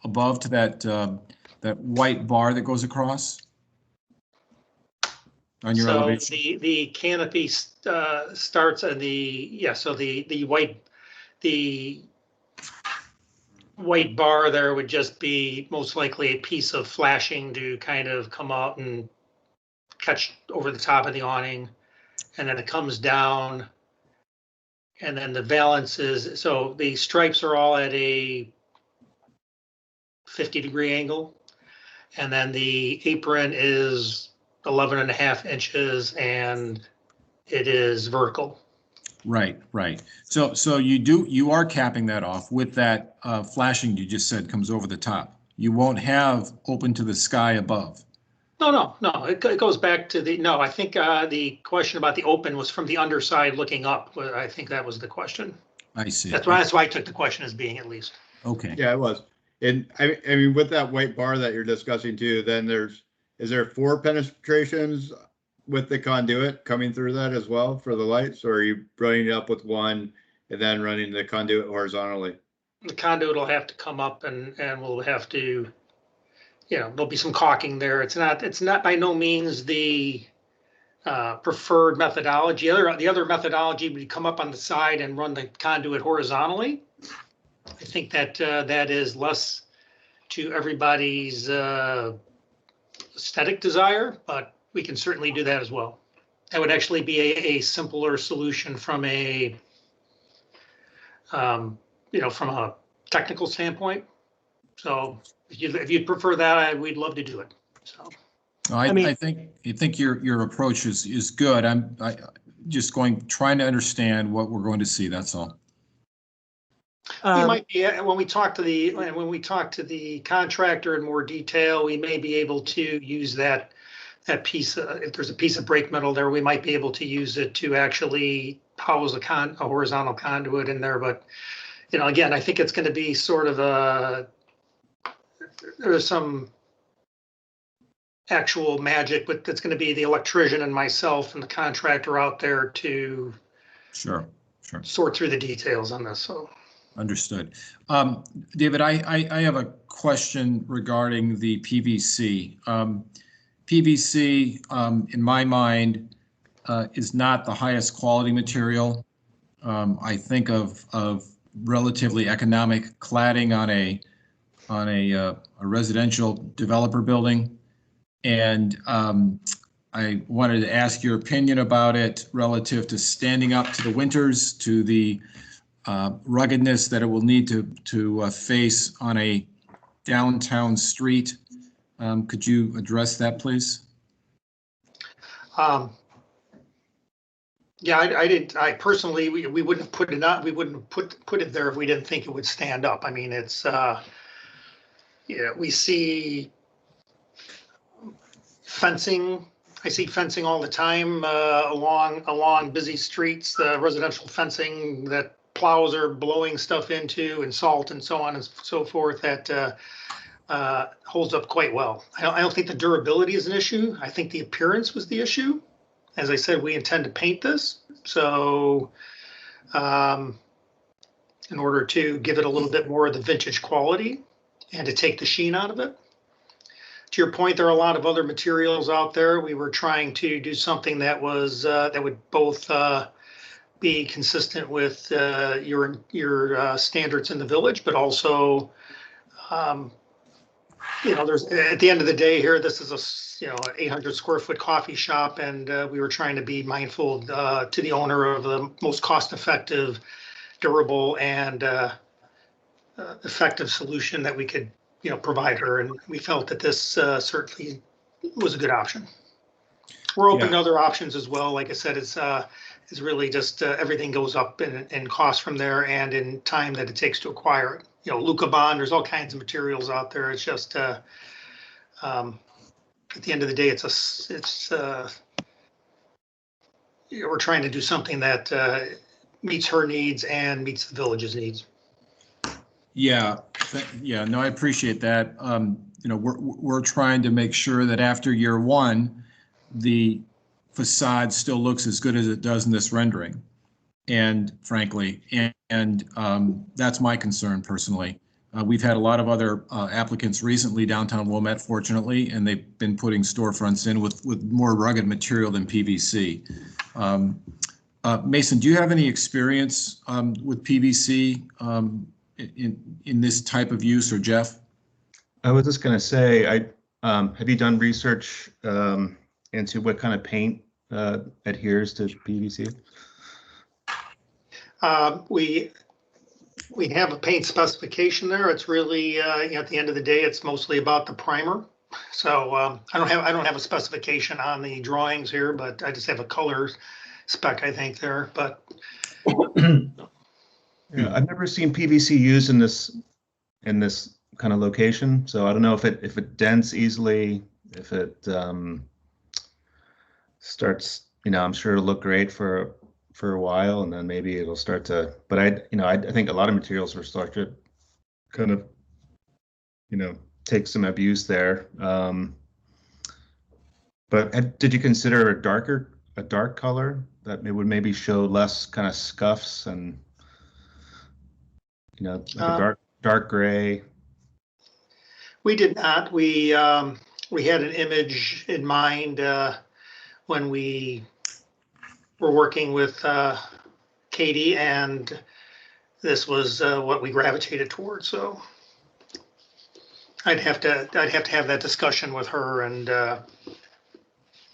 above to that white bar that goes across on your elevation? So the canopy starts at so the white bar there would just be most likely a piece of flashing to kind of come out and catch over the top of the awning, and then it comes down, and then the valance is, so the stripes are all at a 50-degree angle, and then the apron is 11.5 inches and it is vertical. Right. So you are capping that off with that flashing you just said comes over the top. You won't have open to the sky above. No. It goes back to I think the question about the open was from the underside looking up. I think that was the question. I see. That's why I took the question as being at least. Okay. Yeah, it was. And I mean, with that white bar that you're discussing too, then is there 4 penetrations with the conduit coming through that as well for the lights, or are you running it up with 1 and then running the conduit horizontally? The conduit will have to come up and we'll have to, there'll be some caulking there. It's not by no means the preferred methodology. The other methodology would come up on the side and run the conduit horizontally. I think that that is less to everybody's aesthetic desire, but we can certainly do that as well. That would actually be a simpler solution from a, from a technical standpoint. So if you'd prefer that, we'd love to do it. So. I think your approach is good. I'm just trying to understand what we're going to see. That's all. We might be, when we talk to the contractor in more detail, we may be able to use that piece. If there's a piece of brake metal there, we might be able to use it to actually house a horizontal conduit in there. But again, I think it's going to be sort of there's some actual magic, but it's going to be the electrician and myself and the contractor out there to sure sort through the details on this. So. Understood. David, I have a question regarding the PVC. PVC, in my mind, is not the highest quality material. I think of relatively economic cladding on a residential developer building, and I wanted to ask your opinion about it relative to standing up to the winters, to the ruggedness that it will need to face on a downtown street. Could you address that, please? Yeah, I personally, we wouldn't put it up, we wouldn't put it there if we didn't think it would stand up. I mean, it's, yeah, we see fencing. I see fencing all the time, along busy streets, the residential fencing that plows are blowing stuff into, and salt and so on and so forth, that, holds up quite well. I don't think the durability is an issue. I think the appearance was the issue. As I said, we intend to paint this, so in order to give it a little bit more of the vintage quality and to take the sheen out of it. To your point, there are a lot of other materials out there. We were trying to do something that was that would both be consistent with your standards in the village, but also, you know, there's, at the end of the day here, this is a, you know, 800 square foot coffee shop, and we were trying to be mindful to the owner of the most cost effective, durable, and effective solution that we could, you know, provide her. And we felt that this certainly was a good option. We're open to other options as well. Like I said, it's really just everything goes up in cost from there, and in time that it takes to acquire it. You know, Luca Bond, there's all kinds of materials out there. It's just at the end of the day, we're trying to do something that meets her needs and meets the village's needs. Yeah, no, I appreciate that. You know, we're trying to make sure that after year one, the facade still looks as good as it does in this rendering. And frankly, and that's my concern personally. We've had a lot of other applicants recently downtown Wilmette, fortunately, and they've been putting storefronts in with more rugged material than PVC. Mason, do you have any experience with PVC in this type of use, or Jeff? I was just going to say, have you done research into what kind of paint adheres to PVC? We have a paint specification there. It's really, at the end of the day, it's mostly about the primer. So I don't have a specification on the drawings here, but I just have a color spec, I think, there. But yeah, I've never seen PVC used in this kind of location, so I don't know if it dents easily, if it starts, you know, I'm sure it'll look great for a while, and then maybe it'll start to, but I think a lot of materials will start to kind of, you know, take some abuse there. But did you consider a dark color that it would maybe show less kind of scuffs and, you know, like a dark gray? We did not. We had an image in mind when we were working with Katie, and this was what we gravitated towards. So I'd have to have that discussion with her, and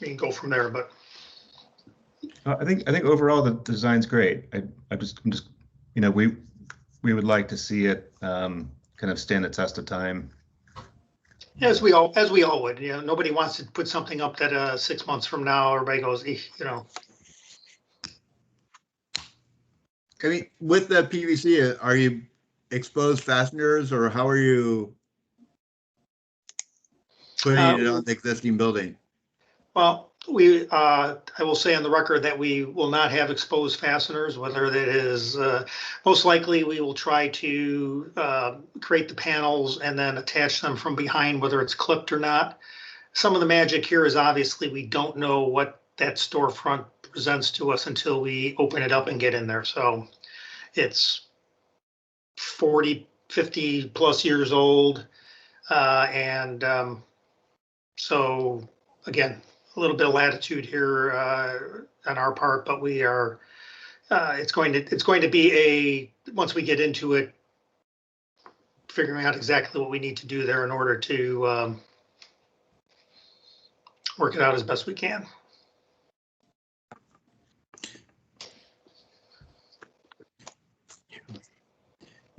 we can go from there. But I think overall the design's great. I'm just you know, we would like to see it kind of stand the test of time. As we all would. You know, nobody wants to put something up that 6 months from now everybody goes, you know. I mean, with the PVC, are you exposed fasteners, or how are you putting it on the existing building? Well, I will say on the record that we will not have exposed fasteners, whether that is, most likely we will try to create the panels and then attach them from behind, whether it's clipped or not. Some of the magic here is obviously we don't know what that storefront presents to us until we open it up and get in there. So it's 40, 50 plus years old. And so again, a little bit of latitude here on our part, but we are, it's going to be once we get into it, figuring out exactly what we need to do there in order to work it out as best we can.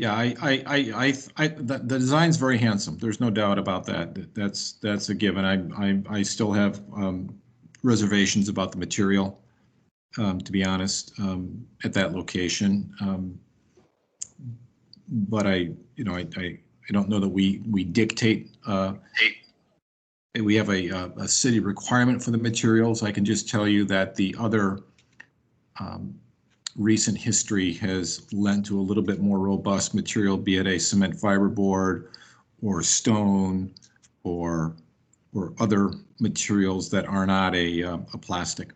Yeah, the design's very handsome. There's no doubt about that. That's a given. I still have reservations about the material, to be honest, at that location. But I don't know that we dictate. We have a city requirement for the materials. I can just tell you that the other recent history has lent to a little bit more robust material, be it a cement fiberboard or stone or other materials that are not a plastic.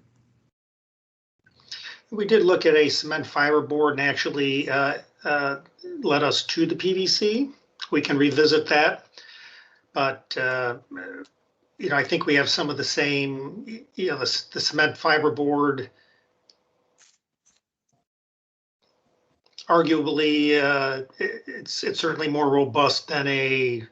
We did look at a cement fiberboard and actually led us to the PVC. We can revisit that, but I think we have some of the same. The cement fiberboard, arguably, it's certainly more robust than a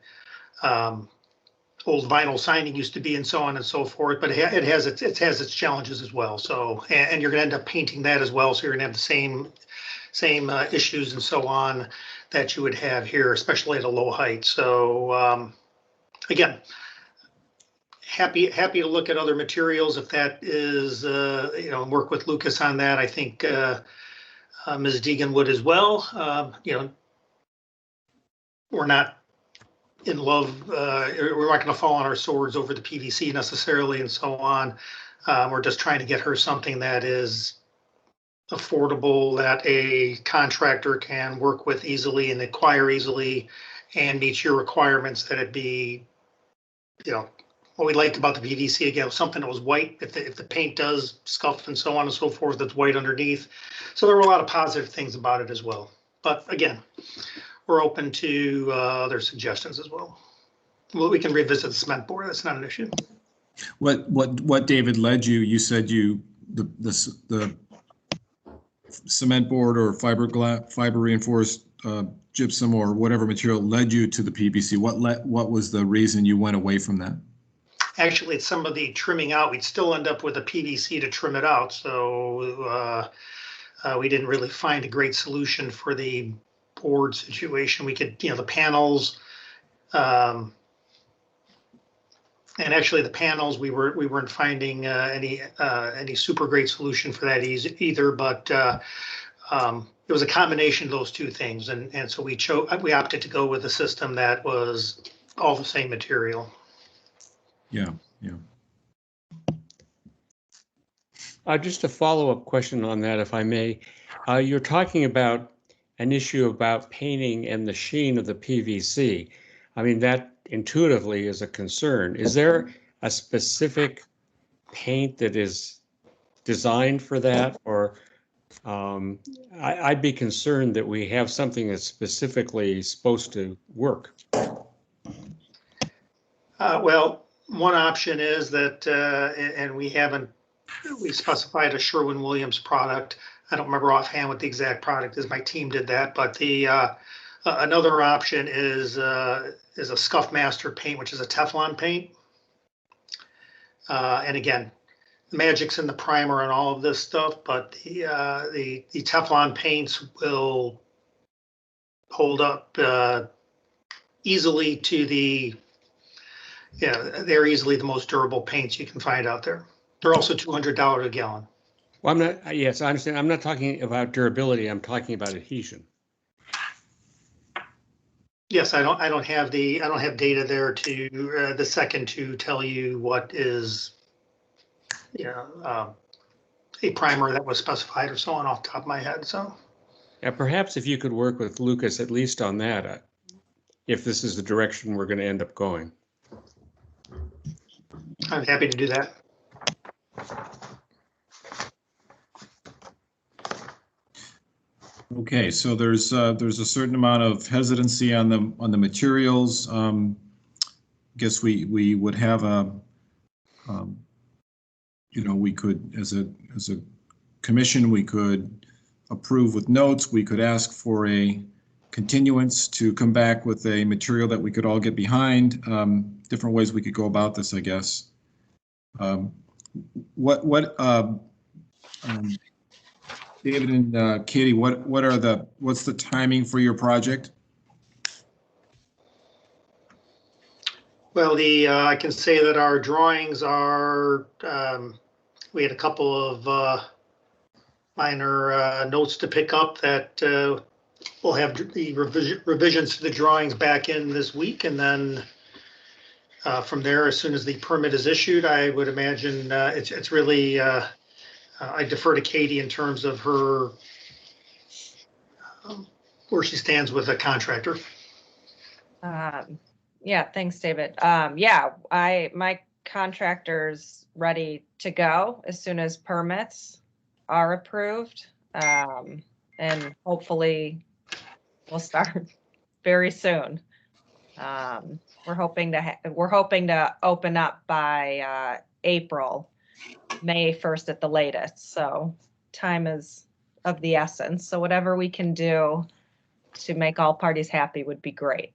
old vinyl siding used to be, and so on and so forth. But it has its challenges as well. So, and you're going to end up painting that as well. So you're going to have the same issues and so on that you would have here, especially at a low height. So again, happy to look at other materials if that is work with Lucas on that. I think Ms. Deegan would as well. We're not in love. We're not going to fall on our swords over the PVC necessarily and so on. We're just trying to get her something that is affordable, that a contractor can work with easily and acquire easily and meets your requirements, that it be, what we liked about the PVC, again, was something that was white. If the paint does scuff and so on and so forth, that's white underneath. So there were a lot of positive things about it as well. But again, we're open to other suggestions as well. We can revisit the cement board. That's not an issue. What David led you? You said the cement board or fiber reinforced gypsum or whatever material led you to the PVC. What was the reason you went away from that? Actually, it's some of the trimming out. We'd still end up with a PVC to trim it out. So we didn't really find a great solution for the board situation. We could, the panels, and actually the panels, we weren't finding any super great solution for that either. But it was a combination of those two things, and so we opted to go with a system that was all the same material. Yeah. Just a follow-up question on that, if I may. You're talking about an issue about painting and the sheen of the PVC. I mean, that intuitively is a concern. Is there a specific paint that is designed for that? Or I'd be concerned that we have something that's specifically supposed to work. Well, one option is that, and we specified a Sherwin-Williams product. I don't remember offhand what the exact product is. My team did that, but another option is a Scuff Master paint, which is a Teflon paint. And again, the magic's in the primer and all of this stuff, but the Teflon paints will hold up easily to the. Yeah, they're easily the most durable paints you can find out there. They're also $200 a gallon. Well, yes, I understand. I'm not talking about durability. I'm talking about adhesion. Yes, I don't have data there to the second to tell you what is, a primer that was specified or so on off the top of my head. So. Yeah, perhaps if you could work with Lucas at least on that, if this is the direction we're going to end up going. I'm happy to do that. Okay, so there's a certain amount of hesitancy on the materials. Guess we would have we could, as a commission, we could approve with notes. We could ask for a continuance to come back with a material that we could all get behind. Different ways we could go about this, I guess. David and Katie, what's the timing for your project? Well, I can say that our drawings are, we had a couple of minor notes to pick up that we'll have the revisions to the drawings back in this week, and then from there, as soon as the permit is issued, I would imagine it's really, I defer to Katie in terms of her, where she stands with a contractor. Yeah, thanks, David. Yeah, my contractor's ready to go as soon as permits are approved. And hopefully we'll start very soon. We're hoping to open up by April, May 1st at the latest. So time is of the essence. So whatever we can do to make all parties happy would be great.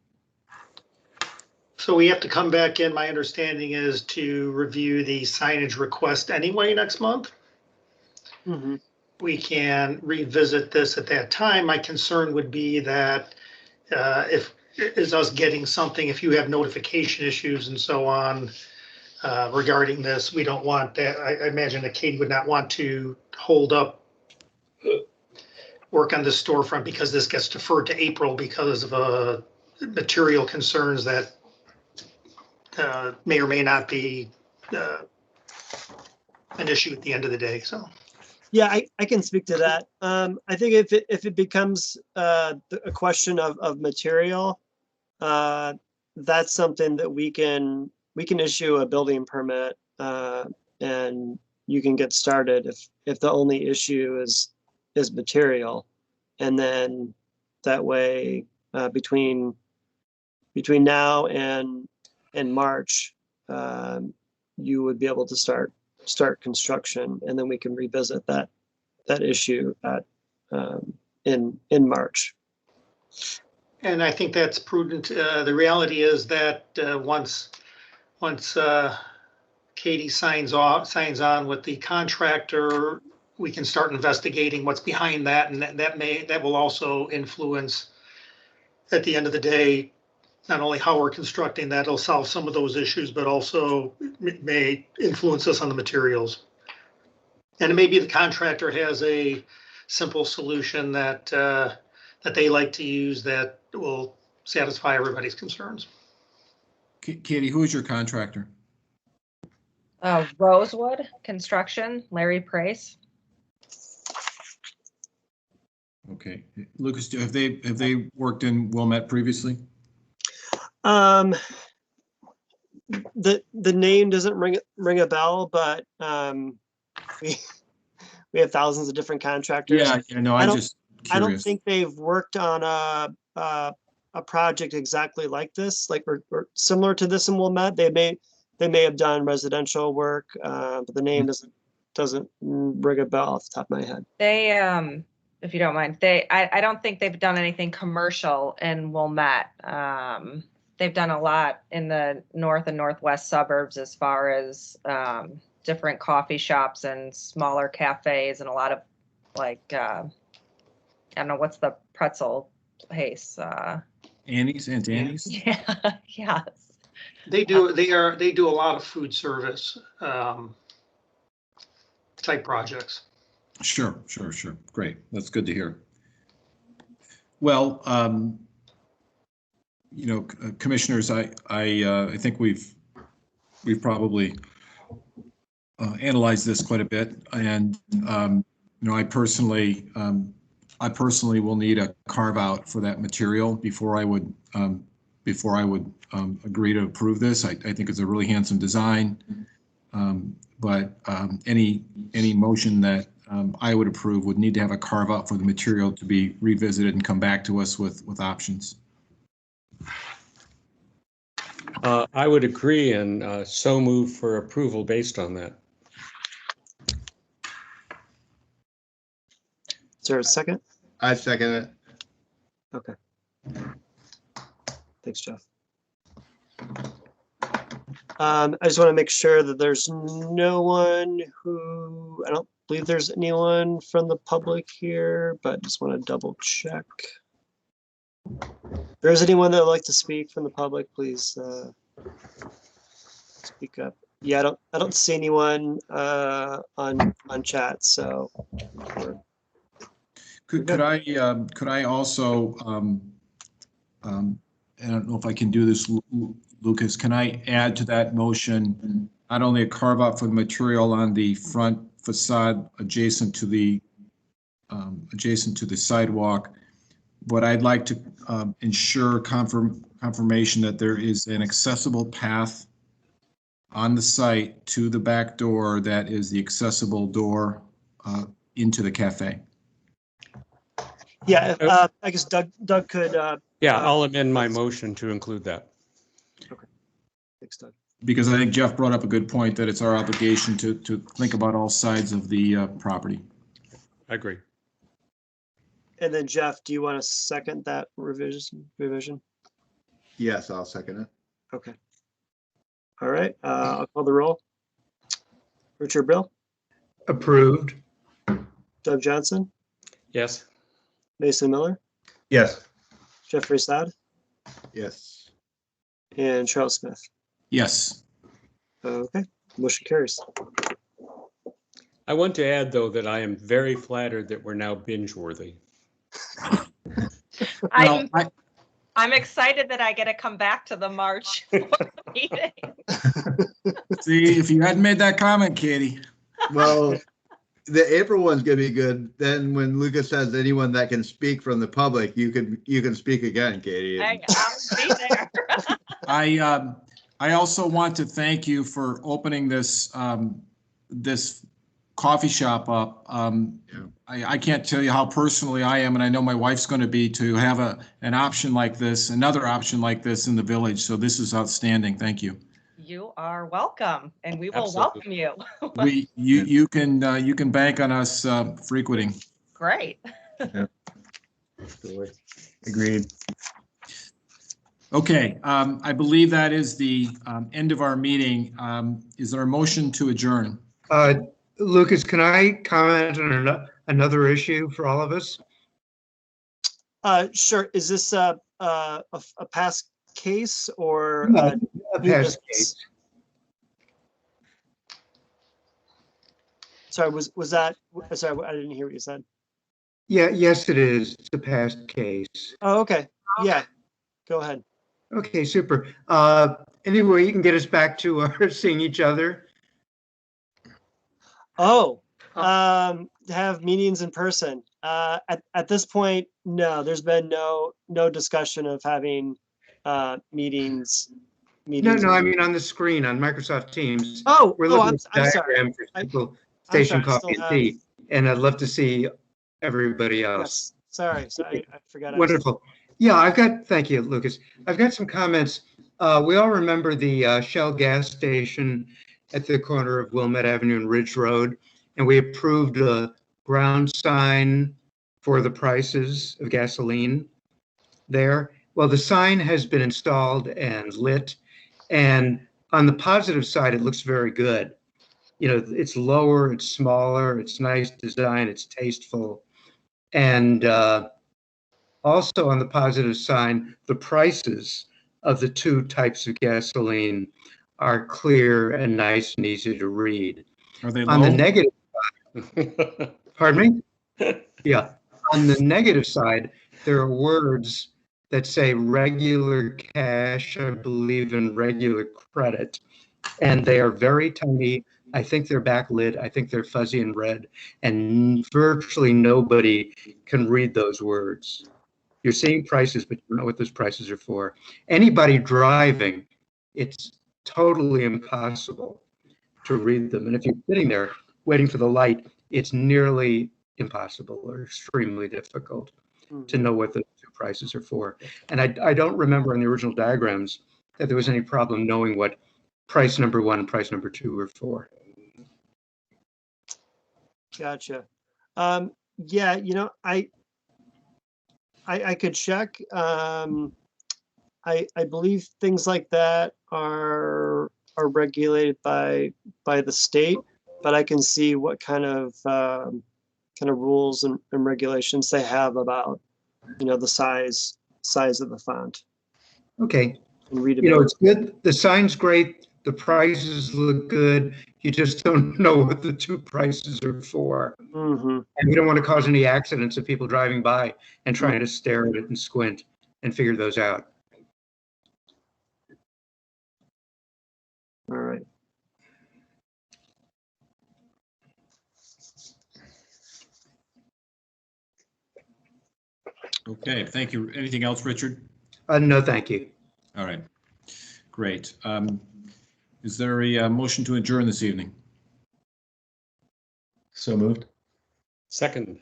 So we have to come back in, my understanding is to review the signage request anyway next month. Mhm. We can revisit this at that time. My concern would be that if is us getting something, if you have notification issues and so on regarding this, we don't want that. I imagine that Katie would not want to hold up work on this storefront because this gets deferred to April because of material concerns that may or may not be an issue at the end of the day. So. Yeah, I can speak to that. I think if it becomes a question of material, that's something that we can issue a building permit, and you can get started if the only issue is material, and then that way between now and March, you would be able to start construction, and then we can revisit that issue in March. And I think that's prudent. The reality is that once Katie signs on with the contractor, we can start investigating what's behind that, and that will also influence at the end of the day not only how we're constructing that, it'll solve some of those issues, but also may influence us on the materials. And maybe the contractor has a simple solution that that they like to use that will satisfy everybody's concerns. Katie, who is your contractor? Rosewood Construction, Larry Price. Okay, Lucas, have they worked in Wilmette previously? The name doesn't ring a bell, but we have thousands of different contractors. Yeah, no, I just curious. I don't think they've worked on a project exactly like this, like or similar to this in Wilmette. They may have done residential work, but the name doesn't ring a bell off the top of my head. They if you don't mind, I don't think they've done anything commercial in Wilmette. They've done a lot in the north and northwest suburbs as far as different coffee shops and smaller cafes and a lot of like I don't know, what's the pretzel place? Annie's, Aunt Annie's? Yeah, yes. They do a lot of food service type projects. Sure. Great. That's good to hear. Well, commissioners, I think we've probably analyzed this quite a bit, and I personally will need a carve out for that material before I would agree to approve this. I think it's a really handsome design, but any motion that I would approve would need to have a carve out for the material to be revisited and come back to us with options. I would agree and so move for approval based on that. Is there a second? I second it. Okay. Thanks, Jeff. I just want to make sure that there's no one who believe there's anyone from the public here, but just want to double check. If there's anyone that would like to speak from the public, please speak up. Yeah, I don't see anyone on chat, so Could I also, I don't know if I can do this, Lucas, can I add to that motion, not only a carve out for the material on the front facade adjacent to the sidewalk, but I'd like to ensure confirmation that there is an accessible path on the site to the back door that is the accessible door into the cafe. yeah, I guess Doug could. Yeah, I'll amend my motion to include that. Okay, thanks, Doug. Because I think Jeff brought up a good point that it's our obligation to think about all sides of the property. I agree. And then Jeff, do you want to second that revision? Yes, I'll second it. Okay. All right, I'll call the roll. Richard Brill, Approved. Doug Johnson, Yes. Mason Miller, Yes. Jeffrey Saad, Yes. and Charles Smith. Yes. Okay, motion carries. I want to add, though, that I am very flattered that we're now binge worthy. I'm excited that I get to come back to the March meeting. See, if you hadn't made that comment, Katie. Well, the April one's gonna be good. Then when Lucas says anyone that can speak from the public, you can speak again, Katie. I'll be there. I also want to thank you for opening this this coffee shop up. I can't tell you how personally I am, and I know my wife's going to be, to have an option like this, another option like this in the village. So this is outstanding. Thank you. You are welcome, and we will Absolutely. welcome you. You can bank on us frequenting. Great. Agreed. Okay, I believe that is the end of our meeting. Is there a motion to adjourn? Lucas, can I comment on another issue for all of us? Sure. Is this a past case or A new past business? case. Sorry, was that? Sorry, I didn't hear what you said. Yeah, yes, it is. It's a past case. Oh, okay. Yeah, go ahead. Okay, super. Anyway, you can get us back to our seeing each other. Oh, have meetings in person. At this point, no. There's been no discussion of having meetings. No, I mean on the screen on Microsoft Teams. Oh, We're looking at I'm the sorry. diagram for people I'm station sorry, I coffee still and tea, and I'd love to see everybody else. Yes, sorry, I forgot. Wonderful. Yeah, thank you, Lucas. I've got some comments. We all remember the Shell gas station at the corner of Wilmette Avenue and Ridge Road, and we approved a ground sign for the prices of gasoline there. Well, the sign has been installed and lit, and on the positive side, it looks very good. You know, it's lower, it's smaller, it's nice design, it's tasteful. And also on the positive side, the prices of the two types of gasoline are clear and nice and easy to read. Are they On the low? negative side, pardon me? Yeah. On the negative side, there are words that say regular cash, I believe, and regular credit. And they are very tiny. I think they're backlit. I think they're fuzzy and red. And virtually nobody can read those words. You're seeing prices, but you don't know what those prices are for. Anybody driving, it's totally impossible to read them. And if you're sitting there waiting for the light, it's nearly impossible or extremely difficult to know what the two prices are for. And I don't remember in the original diagrams that there was any problem knowing what price number one and price number two were for. Gotcha. Yeah, you know, I could check. I believe things like that are regulated by the state. but I can see what kind of rules and regulations they have about, the size of the font Okay. and You know, readability. it's good. The sign's great. The prices look good. You just don't know what the two prices are for. Mm-hmm. And we don't want to cause any accidents of people driving by and trying to stare at it and squint and figure those out. All right. Okay, thank you. Anything else, Richard? No, thank you. All right, great. Is there a motion to adjourn this evening? So moved. Second.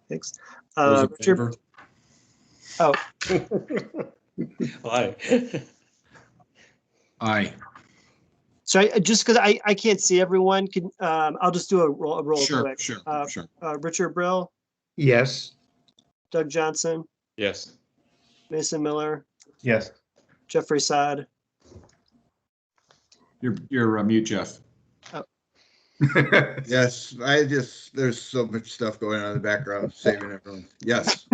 Thanks. Those in Richard, favor? oh, Aye. Aye. so just because I can't see everyone, can I'll just do a roll Sure, quick. sure, sure. Richard Brill, Yes. Doug Johnson, Yes. Mason Miller, Yes. Jeffrey Saad. You're mute, Jeff. Yes, there's so much stuff going on in the background, saving everyone. Yes.